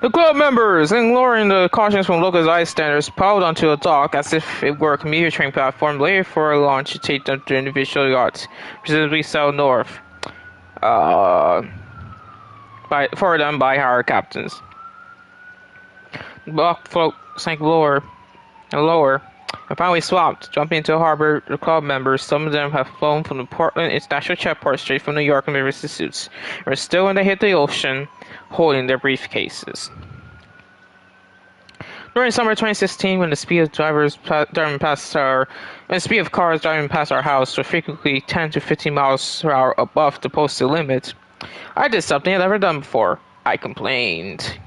The club members, ignoring the cautions from local bystanders, piled onto a dock as if it were a commuter train platform later for a launch to take them to individual yachts, presumably south north. For them by our captains. The block float sank lower and lower, and finally swapped, jumping into the harbor. The club members, some of them have flown from the Portland International Airport straight from New York in various suits, and are still when they hit the ocean, holding their briefcases. During summer 2016, when the speed of cars driving past our house was frequently 10 to 15 miles per hour above the posted limit, I did something I'd never done before. I complained.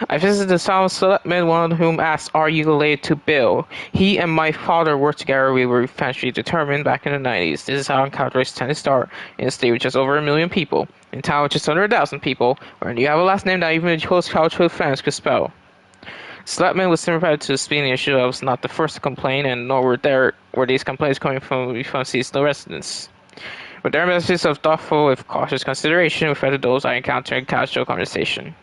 I visited the town selectman, one of whom asked, "Are you related to Bill?" He and my father worked together. We were eventually determined back in the 90s. This is how encounters tend to start in a state with just over 1 million people, in a town with just under 1,000 people, where you have a last name that even the close childhood friends could spell. Selectman was sympathetic to the speeding issue. I was not the first to complain, and nor were these complaints coming from seasonal residents. But their messages of thoughtful, if cautious consideration reflected those I encountered in casual conversation.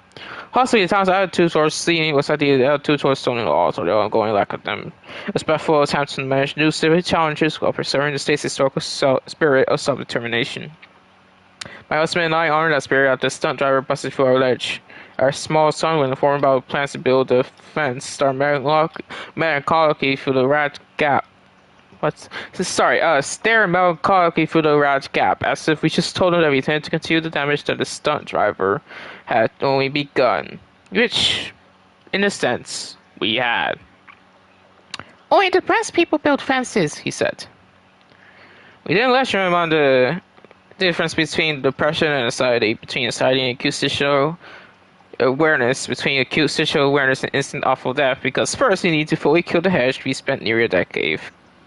Possibly the town's attitude towards speeding was like the attitude towards zoning laws, or the ongoing lack of them. A respectful attempt to manage new civic challenges while preserving the state's historical spirit of self-determination. My husband and I honored that spirit after the stunt driver busted through our ledge. Our small son, when informed about plans to build a fence, started melancholically through the rat gap. Stare melancholically through the rat gap, as if we just told him that we intended to continue the damage that the stunt driver had only begun. Which, in a sense, we had. "Only depressed people build fences," he said. We didn't lecture him on the difference between depression and anxiety, between anxiety and acute situational awareness, between acute situational awareness and instant awful death, because first you need to fully kill the hedge we spent nearly a decade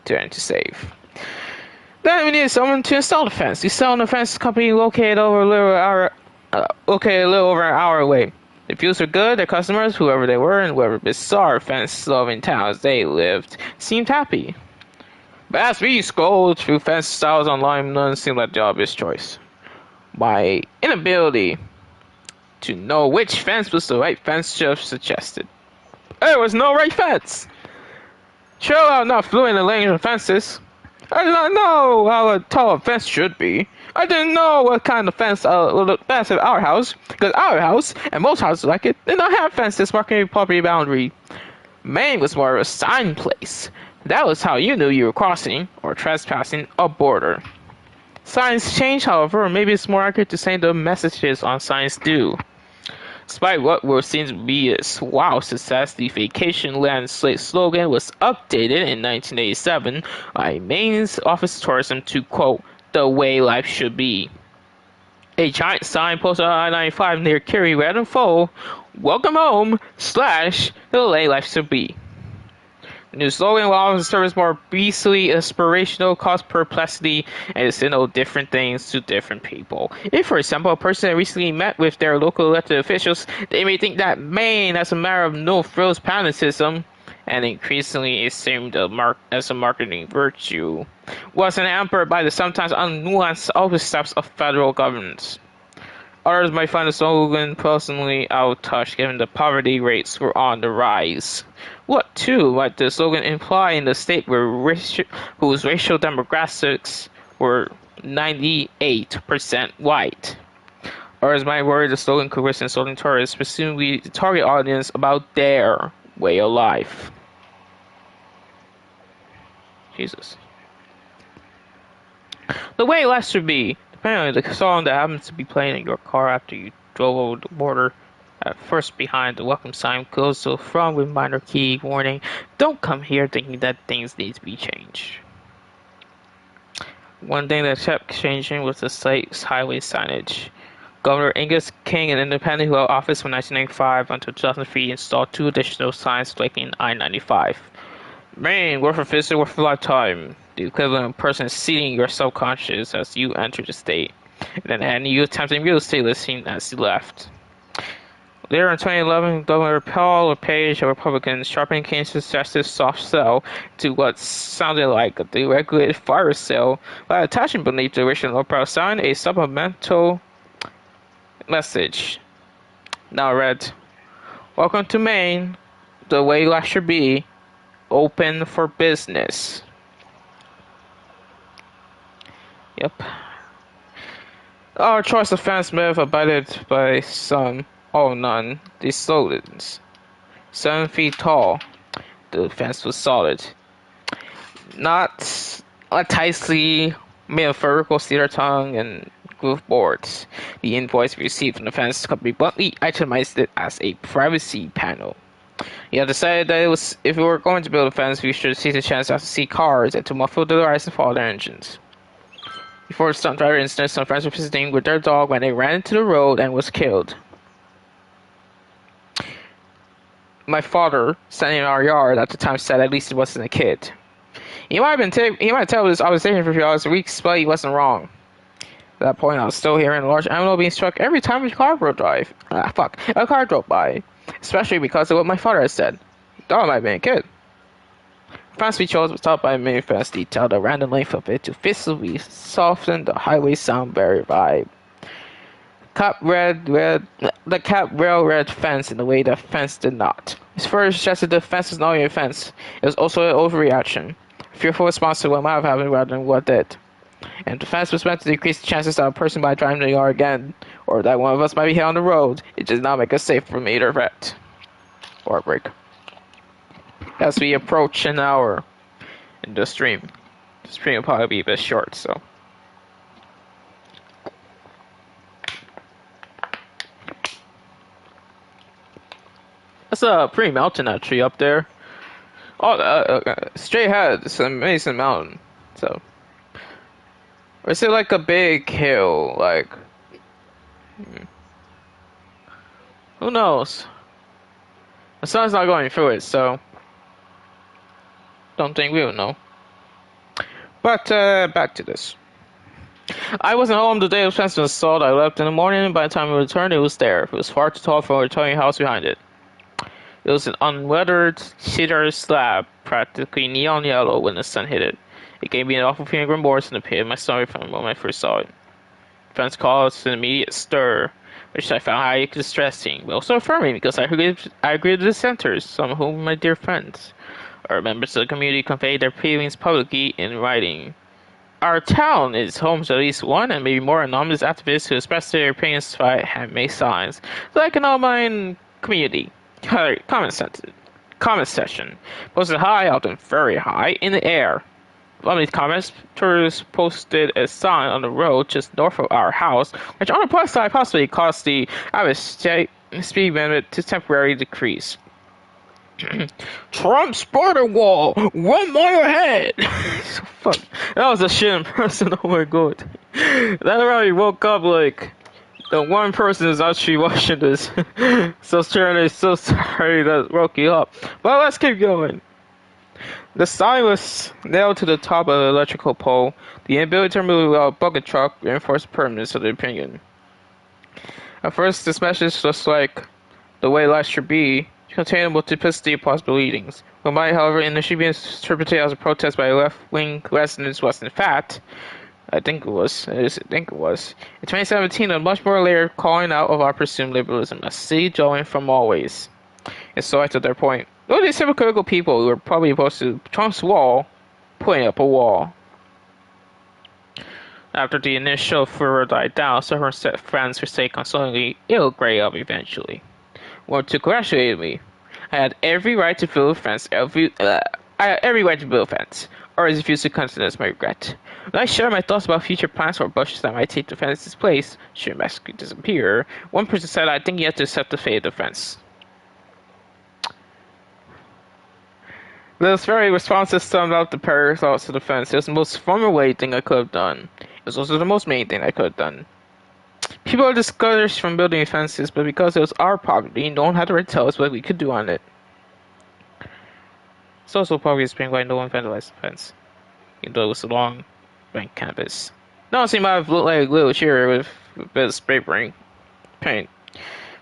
trying to save. Then we needed someone to install the fence. We installed the fence company located a little over an hour away. The views were good. Their customers, whoever they were, and whatever bizarre fence-loving towns they lived, seemed happy. But as we scrolled through fence styles online, none seemed like the obvious choice. My inability to know which fence was the right fence just suggested. There was no right fence! Sure, I'm not fluent in language of fences. I did not know how tall a fence should be. I didn't know what kind of fence would best at our house, because our house, and most houses like it, did not have fences marking a property boundary. Maine was more of a sign place. That was how you knew you were crossing, or trespassing, a border. Signs change, however, or maybe it's more accurate to say the messages on signs do. Despite what will seem to be a wow success, the Vacation Land slogan was updated in 1987 by Maine's Office of Tourism to quote, "the way life should be." A giant sign posted on I-95 near Cary read in full, "Welcome home, / the way life should be." The new slogan allows the service more beastly, inspirational, cause perplexity, and to signal different things to different people. If, for example, a person recently met with their local elected officials, they may think that Maine, as a matter of no-frills patriotism, and increasingly assumed as a marketing virtue, was hampered by the sometimes unnuanced oversteps of federal governments. Others might find the slogan personally out-of-touch given the poverty rates were on the rise. What, too, might the slogan imply in the state whose racial demographics were 98% white? Others might worry the slogan could risk insulting tourists, presumably the target audience, about their way of life. Jesus. The way life should be. Depending on the song that happens to be playing in your car after you drove over the border, at first behind the welcome sign goes so from with minor key warning, don't come here thinking that things need to be changed. One thing that kept changing was the state's highway signage. Governor Angus King, an independent who held office from 1995 until 2003, installed 2 additional signs flanking I-95. Maine, worth a visit, worth a lifetime. The equivalent of person seating your subconscious as you enter the state. and then had new tempting real estate listing as he left. Later in 2011, Governor Paul LePage, a Republican, sharpened Kane's suggested soft sell to what sounded like a deregulated fire sale by attaching beneath the original profile sign a supplemental message. Now read, "Welcome to Maine, the way life should be, open for business." Yep. Our choice of fence may have abided by some, or none, these slogans. 7 feet tall, the fence was solid. Not tightly made of vertical cedar tongue and groove boards. The invoice we received from the fence company bluntly itemized it as a privacy panel. He had decided that if we were going to build a fence, we should seize the chance not to see cars and to muffle the rise and fall of their engines. Before the stunt driver incident, some friends were visiting with their dog when they ran into the road and was killed. My father, standing in our yard at the time, said at least it wasn't a kid. He might tell us I was taking for a few hours a week, but he wasn't wrong. At that point, I was still hearing a large animal being struck every time a car drove by. Especially because of what my father had said. He thought it might have been a kid. The fence we chose was topped by a mini fence detailed around the length of it to visibly soften the highway sound barrier vibe. The cap rail red fence in the way the fence did not. His further suggested the fence was not only a fence, it was also an overreaction. A fearful response to what might have happened rather than what did. And the fence was meant to decrease the chances that a person might drive into the yard again, or that one of us might be hit on the road. It does not make us safe from either event. Or a break. As we approach an hour in the stream will probably be a bit short, so. That's a pretty mountain that tree up there. Oh, straight ahead, it's an amazing mountain. So, or is it like a big hill? Like, who knows? The sun's not going through it, so don't think we will know. But back to this. I wasn't home the day the fence was installed. I left in the morning, and by the time we returned, it was there. It was far too tall for the tiny house behind it. It was an unweathered cedar slab, practically neon yellow when the sun hit it. It gave me an awful feeling of remorse in the pit of my stomach from the moment I first saw it. The fence caused an immediate stir, which I found highly distressing, but also affirming because I agreed with the dissenters, some of whom were my dear friends. Our members of the community conveyed their feelings publicly in writing. Our town is home to at least one and maybe more anonymous activists who expressed their opinions via handmade signs, like an online community. Comment section. Posted high, often very high, in the air. One of these commenters posted a sign on the road just north of our house, which on the plus side possibly caused the average speed limit to temporarily decrease. Trump's border wall, 1 mile ahead! Fuck. That was a shit in person, oh my god. That already woke up like the one person is actually watching this. So sorry that woke you up. But let's keep going. The sign was nailed to the top of the electrical pole. The inability to remove a bucket truck reinforced the permanence of the opinion. At first, this message was like the way life should be, containing a multiplicity of possible readings. What might, however, initially be interpreted as a protest by left-wing residents was, in fact, I think it was. In 2017, a much more layered calling out of our presumed liberalism, a city drawing from always. And so I took their point. All these hypocritical people who were probably opposed to Trump's wall, putting up a wall. After the initial furor died down, several friends were saying consolingly, it'll gray up eventually. Wanted to congratulate me. I had every right to build a fence. Or as refused to consider as my regret. When I share my thoughts about future plans for bushes that might take the fence's place, should magically disappear, one person said, I think you have to accept the fate of the fence. This very responsive summed up the paradox of the fence. It was the most formulaic thing I could have done. It was also the most main thing I could have done. People are discouraged from building fences, but because it was our property, no one had the right to tell us what we could do on it. It's also probably explained why no one vandalized the fence, even though it was a long blank canvas. Don't seem to look like a little cheer with a bit of spray paint.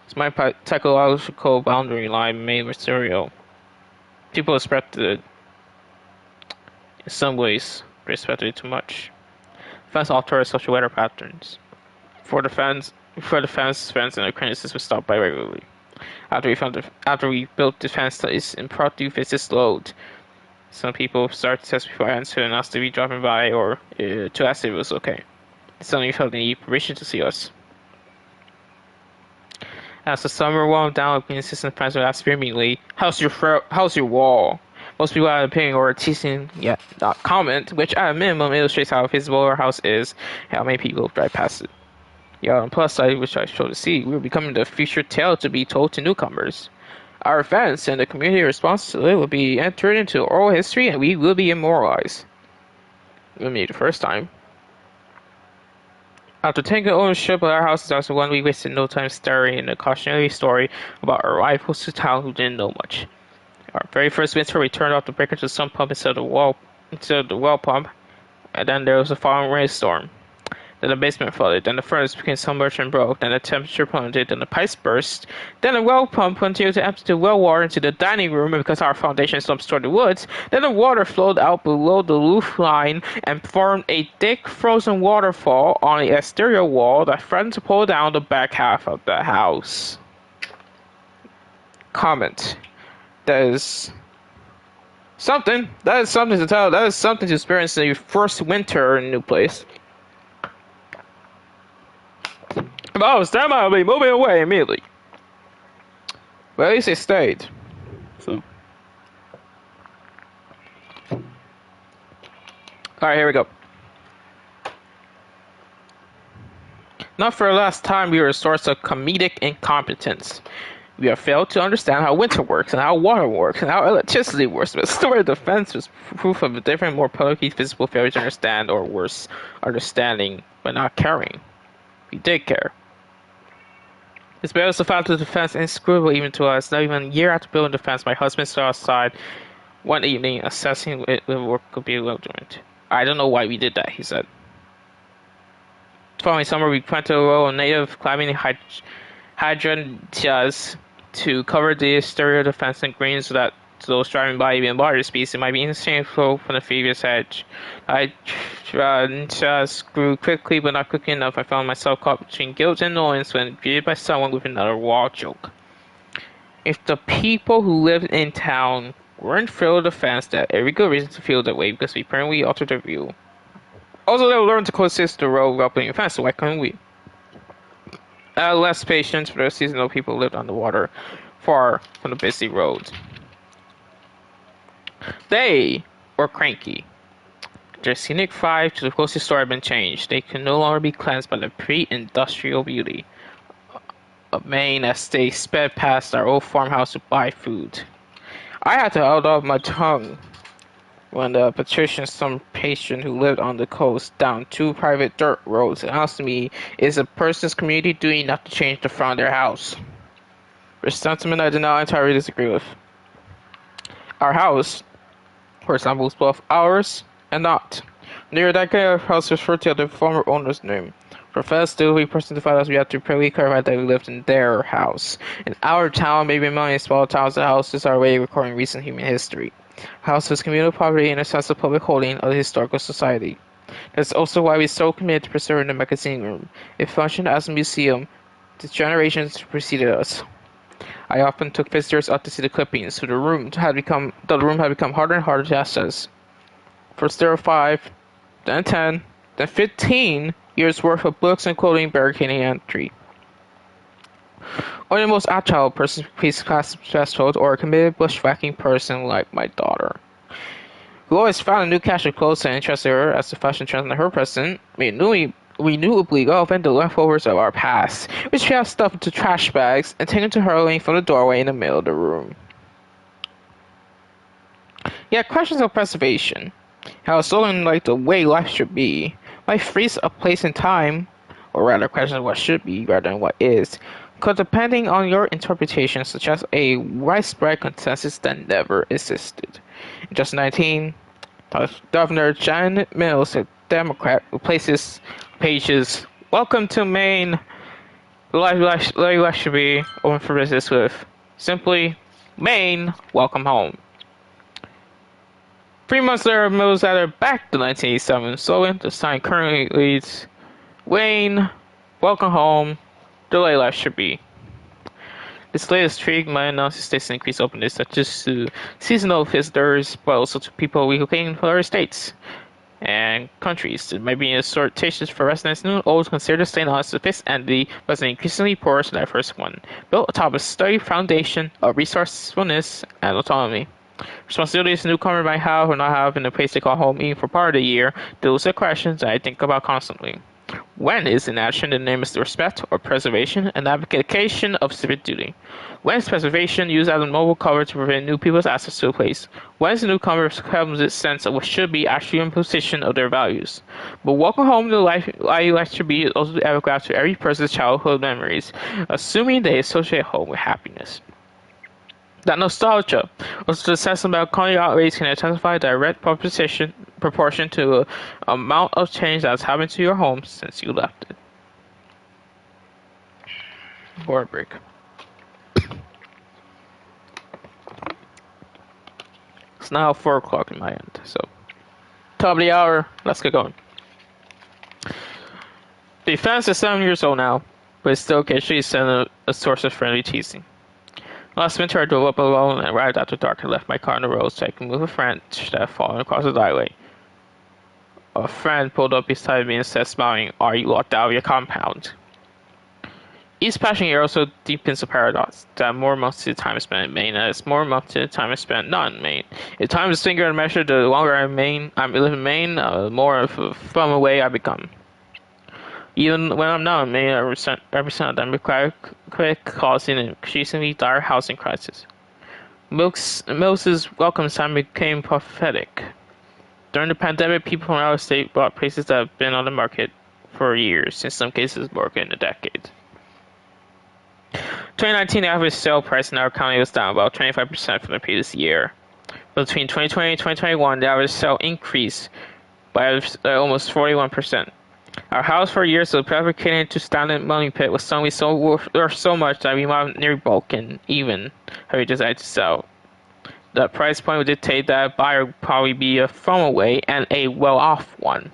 It's my psychological boundary line made material. People expected it. In some ways, they expected it too much. Fans alter social weather patterns. Before the fans, fans and acquaintances would stop by regularly. After we built the fan studies and brought new faces load, some people started to test beforehand to ask to be dropping by or to ask if it was okay. They suddenly felt the need permission to see us. As the summer wound down, acquaintances and friends would ask immediately, how's your wall? Most people had an opinion or a teasing, yet not comment, which at a minimum illustrates how visible our house is and how many people drive past it. Yet on the plus side, which I show to see, we were becoming the future tale to be told to newcomers. Our events and the community response to it will be entered into oral history and we will be immortalized. With me the first time. After taking ownership of our house in 2001, we wasted no time staring a cautionary story about our rivals to town who didn't know much. Our very first winter, we turned off the breaker to the sump pump instead of the well pump, and then there was a following rainstorm. Then the basement flooded, then the furnace became submerged and broke, then the temperature plummeted, then the pipes burst, then the well pump continued to empty the well water into the dining room because our foundation slump stored the woods, then the water flowed out below the roof line and formed a thick frozen waterfall on the exterior wall that threatened to pull down the back half of the house. Comment. That is something to tell. That is something to experience in your first winter in a new place. If I was them, I would be moving away immediately. But at least they stayed. So. Alright, here we go. Not for the last time, we were a source of comedic incompetence. We have failed to understand how winter works and how water works and how electricity works, but the story of defense was proof of a different, more publicly visible failure to understand, or worse, understanding but not caring. We did care. This bears the fact of the defense inscrutable even to us. Not even a year after building the fence, my husband stood outside one evening assessing it with work could be doing. I don't know why we did that, he said. The following summer, we planted a row of native climbing hydrangeas to cover the exterior of the fence in green so that to those driving by even larger species, it might be indistinguishable from the previous hedge. Hydrangeas grew quickly, but not quickly enough. I found myself caught between guilt and annoyance when greeted by someone with another wall joke. If the people who lived in town weren't thrilled with the fence, they had every good reason to feel that way because we apparently altered their view. Also, they learned to coexist the road without putting a fence, so why couldn't we? I had less patience for the seasonal people who lived on the water, far from the busy road. They were cranky. Their scenic vibe to the closest store had been changed. They could no longer be cleansed by the pre-industrial beauty of Maine as they sped past our old farmhouse to buy food. I had to hold off my tongue when the patrician, some patron who lived on the coast down two private dirt roads, announced to me it is a person's community duty not to change the front of their house. A sentiment I did not entirely disagree with. Our house, for example, was both ours and not. Near that kind of house referred to the former owner's name. For fast delivery person to find us, we had to pretty clarify that we lived in their house. In our town, maybe in many small towns, the houses are a way of recording recent human history. House is communal property in a sense of public holding of the historical society. That's also why we're so committed to preserving the magazine room. It functioned as a museum to generations who preceded us. I often took visitors out to see the clippings, so the room had become harder and harder to access. First there were 5, then 10, then 15 years worth of books and clothing barricading entry. Only the most agile person please class threshold or a committed bushwhacking person like my daughter. We always found a new cache of clothes that interested her as the fashion trends in her present. We knew we often the leftovers of our past, which we have stuffed into trash bags and taken to hurling from the doorway in the middle of the room. Yet questions of preservation, how something like the way life should be, might freeze a place in time, or rather questions of what should be rather than what is, because depending on your interpretation suggests a widespread consensus that never existed. In just 19, Governor Janet Mills Democrat replaces pages "Welcome to Maine." The life should be open for business with simply "Maine, welcome home." 3 months later, Mills added back the 1987 slogan. The sign currently reads "Wayne, welcome home. The life should be." This latest tweak might announce the state's increased openness not just to seasonal visitors, but also to people relocating from other states and countries. It might be a sort of tastes for residents who always consider the state not as a fixed entity, but an increasingly porous and diverse one, built atop a steady foundation of resourcefulness and autonomy. Responsibilities a newcomer might have or not have in the place they call home even for part of the year, those are questions I think about constantly. When is in action the name is the respect or preservation and abdication of civic duty? When is preservation used as a mobile cover to prevent new people's access to a place? When is the newcomer comes its sense of what should be actually in position of their values? But welcome home to life should be also evocative to every person's childhood memories, assuming they associate home with happiness. That nostalgia, also the sense about calling out race, can intensify direct proportion to the amount of change that's happened to your home since you left it. Board break. It's now 4 o'clock in my end, so top of the hour, let's get going. The fence is 7 years old now, but it's still occasionally a source of friendly teasing. Last winter, I drove up alone and arrived after dark and left my car on the road so I could move a friend that had fallen across the highway. A friend pulled up beside me and said, smiling, "Are you locked out of your compound?" Each passing year also deepens the paradox that more months to the time I spent in Maine, and it's more months to the time I spent not in Maine. If time is singular and measured, the longer I live in Maine, the more of a fun away I become. Even when I'm not in Maine, I represent a democratic causing an increasingly dire housing crisis. Mills's welcome sign became prophetic. During the pandemic, people from out of state bought places that have been on the market for years, in some cases more than a decade. 2019 average sale price in our county was down about 25% from the previous year. Between 2020 and 2021, the average sale increased by almost 41%. Our house for years was fabricated into standard money pit was suddenly worth so much that we might near broken even had we decided to sell. The price point would dictate that a buyer would probably be a from away and a well-off one.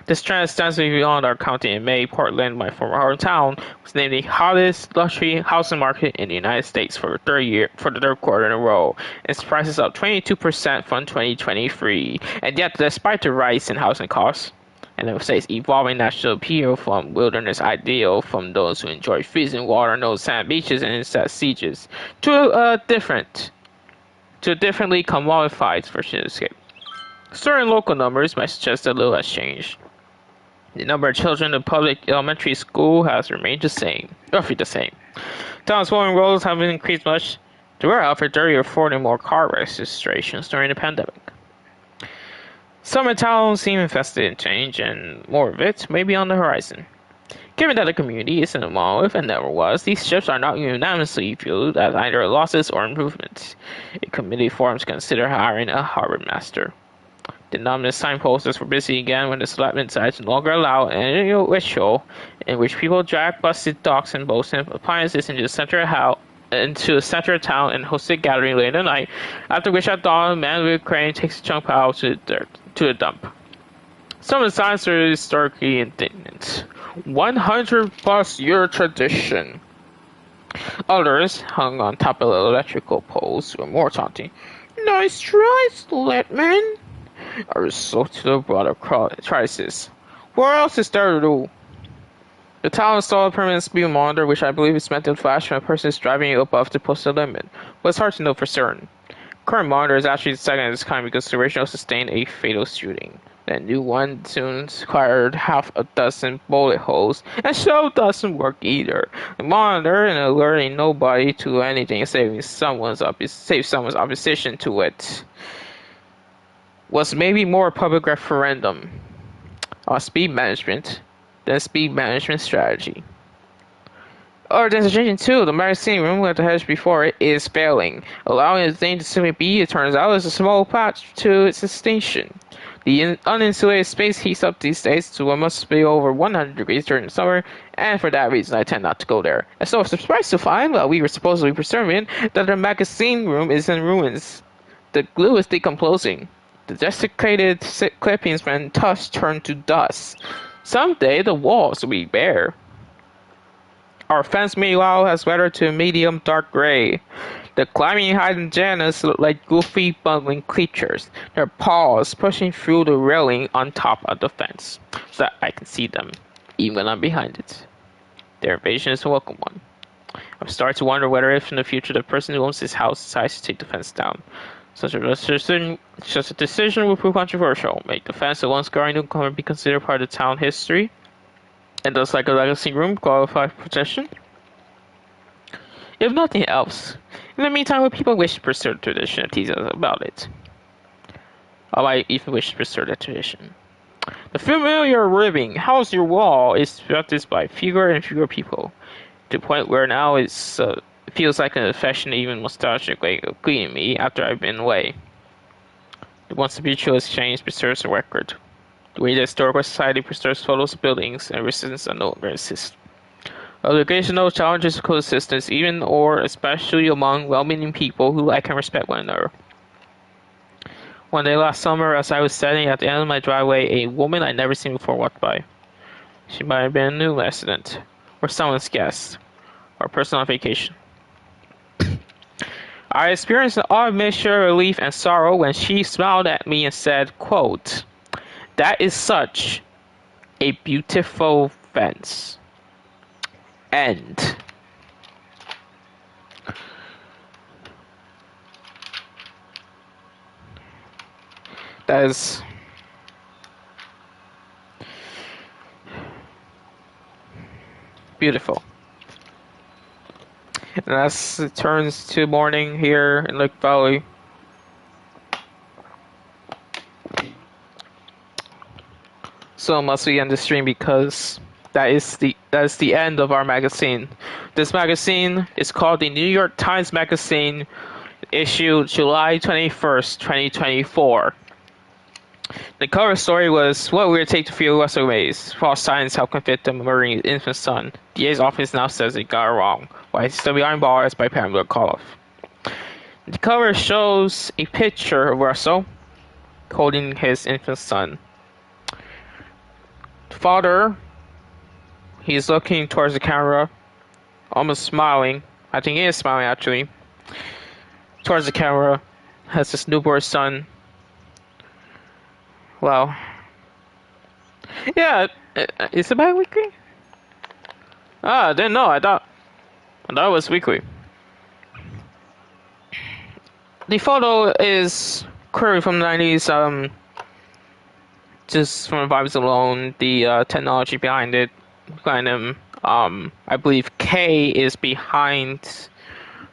This trend extends beyond our county. In May, Portland, my former hometown, was named the hottest luxury housing market in the United States for the third quarter in a row. Its price is up 22% from 2023, and yet, despite the rise in housing costs, and it says evolving national appeal from wilderness ideal from those who enjoy freezing water, no sand beaches, and insect sieges, to a differently commodified version of escape. Certain local numbers might suggest that little has changed. The number of children in public elementary school has remained roughly the same. Town's voting rolls haven't increased much. There were, however, 30 or 40 more car registrations during the pandemic. Some towns seem invested in change, and more of it may be on the horizon. Given that the community isn't a monolith and never was, these shifts are not unanimously viewed as either losses or improvements. A committee forms consider hiring a harbor master. The nominous signposters were busy again when the selectmen decided to no longer allow an annual ritual in which people drag busted docks and boats and appliances into the center of town and host a gathering late at night, after which at dawn a man with a crane takes a chunk out to the dump. Some of the signs are historically indignant. 100+ year tradition. Others, hung on top of the electrical poles, were more taunting. Nice try, selectman. A result to the broader crisis. What else is there to do? The town installed a permanent speed monitor, which I believe is meant to flash when a person is driving above the posted limit, but it's hard to know for certain. Current monitor is actually the second of its kind because the original sustained a fatal shooting. The new one soon acquired half a dozen bullet holes, and so doesn't work either. The monitor, and alerting nobody to anything save someone's opposition to it, was maybe more a public referendum on speed management than speed management strategy. Other than suggestion 2, the magazine room with the hedge before it is failing, allowing the thing to simply be, it turns out, is a small patch to its extinction. The uninsulated space heats up these days to what must be over 100 degrees during the summer, and for that reason I tend not to go there. And so I was surprised to find, while we were supposedly preserving it, that the magazine room is in ruins. The glue is decomposing. The desiccated clippings when touched turn to dust. Someday the walls will be bare. Our fence, meanwhile, has weathered to a medium dark gray. The climbing hydrangeas look like goofy, bungling creatures, their paws pushing through the railing on top of the fence, so that I can see them, even when I'm behind it. Their invasion is a welcome one. I'm starting to wonder whether if in the future the person who owns this house decides to take the fence down. Such a decision will prove controversial. Make the fence a once-guarding newcomer be considered part of the town history? And does like a legacy room qualify for possession? If nothing else, in the meantime, would people wish to preserve the tradition and tease us about it? I might even wish to preserve that tradition. The familiar ribbing, how's your wall, is practiced by fewer and fewer people, to the point where now it feels like an affectionate, even nostalgic way of greeting me after I've been away. The once habitual exchange preserves a record. The way the Historical Society preserves photos of buildings and residents that no longer exist. Occasional challenges of coexistence, even or especially among well-meaning people who like and respect one another. One day last summer, as I was standing at the end of my driveway, a woman I'd never seen before walked by. She might have been a new resident, or someone's guest, or a person on vacation. I experienced an odd mixture of relief and sorrow when she smiled at me and said, quote, "That is such a beautiful fence." End. That is beautiful. And as it turns to morning here in Lakevalley, so must we end the stream because that is the end of our magazine. This magazine is called the New York Times Magazine, issued July 21st, 2024. The cover story was "What Would It Take to Feel Russell Ways? False signs help convict him of murdering his infant son. DA's office now says it got it wrong. Why he's still behind bars by Pamela Coloff." The cover shows a picture of Russell holding his infant son. The father, he's looking towards the camera, almost smiling. I think he is smiling actually. Towards the camera, has his newborn son. Well, yeah, is it bi-weekly? I didn't know. I thought it was weekly. The photo is clearly from the 90s. Just from the vibes alone, the technology behind it, behind him. I believe Kay is behind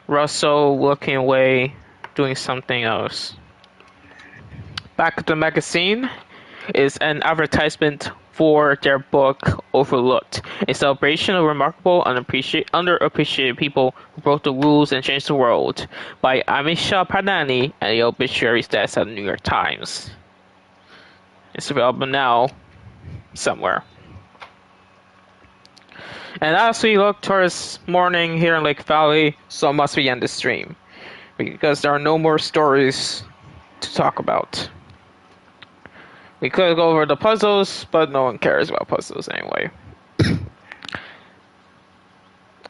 Russell, looking away, doing something else. Back at the magazine is an advertisement for their book Overlooked, a celebration of remarkable, underappreciated people who broke the rules and changed the world, by Amisha Pradani, and the obituary stats at the New York Times. It's available now somewhere. And as we look towards morning here in Lakevalley, so must we end the stream, because there are no more stories to talk about. We could go over the puzzles, but no one cares about puzzles anyway.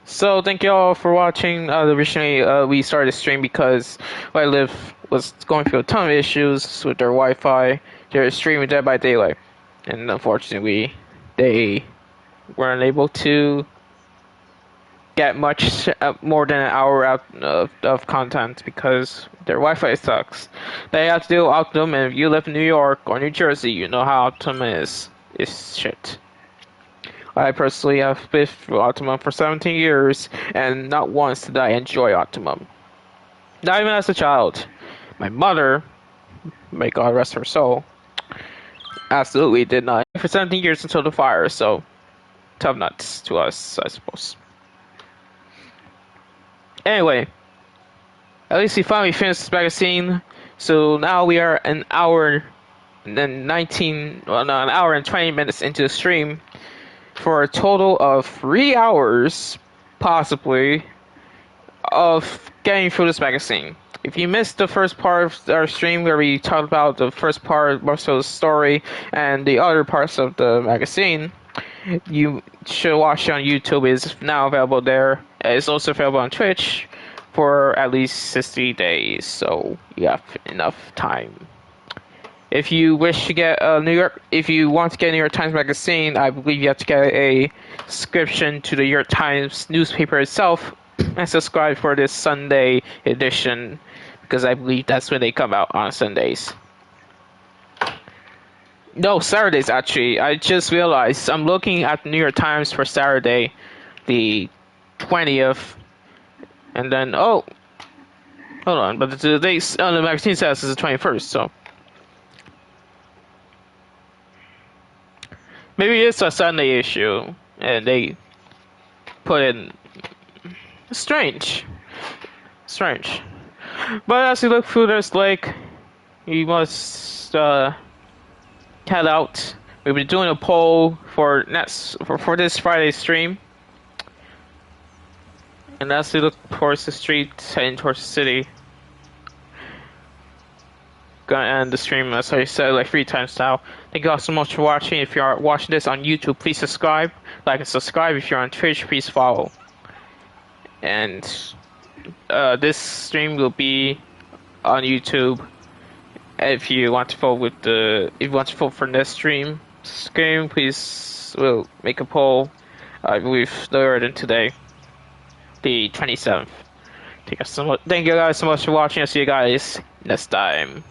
So thank you all for watching. Originally, we started the stream because where I live was going through a ton of issues with their Wi-Fi. They're streaming Dead by Daylight, and unfortunately, they weren't able to get much more than an hour out of content because their Wi-Fi sucks. They have to deal with Optimum, and if you live in New York or New Jersey, you know how Optimum is. It's shit. I personally have been through Optimum for 17 years, and not once did I enjoy Optimum. Not even as a child. My mother, may God rest her soul, absolutely did not. For 17 years until the fire, so tough nuts to us, I suppose. Anyway, at least we finally finished this magazine, so now we are an hour and then an hour and 20 minutes into the stream for a total of 3 hours, possibly, of getting through this magazine. If you missed the first part of our stream where we talked about the first part, most of the story, and the other parts of the magazine, you should watch it on YouTube. It's now available there. It's also available on Twitch for at least 60 days, so you have enough time. If you wish to get if you want to get a New York Times magazine, I believe you have to get a subscription to the New York Times newspaper itself and subscribe for this Sunday edition, because I believe that's when they come out, on Sundays. No, Saturdays actually. I just realized I'm looking at the New York Times for Saturday, the 20th, and then hold on, but the date on the magazine says it's the 21st, so maybe it's a Sunday issue, and they put in strange. But as you look through this lake, you must head out. We'll be doing a poll for this Friday stream. And as we look towards the street, heading towards the city, gonna end the stream, as I said, like 3 times now. Thank you all so much for watching. If you are watching this on YouTube, please subscribe. Like and subscribe. If you're on Twitch, please follow. And this stream will be on YouTube. If you want to vote for this stream, please we'll make a poll. I believe later than today, the 27th. Thank you guys so much for watching. I'll see you guys next time.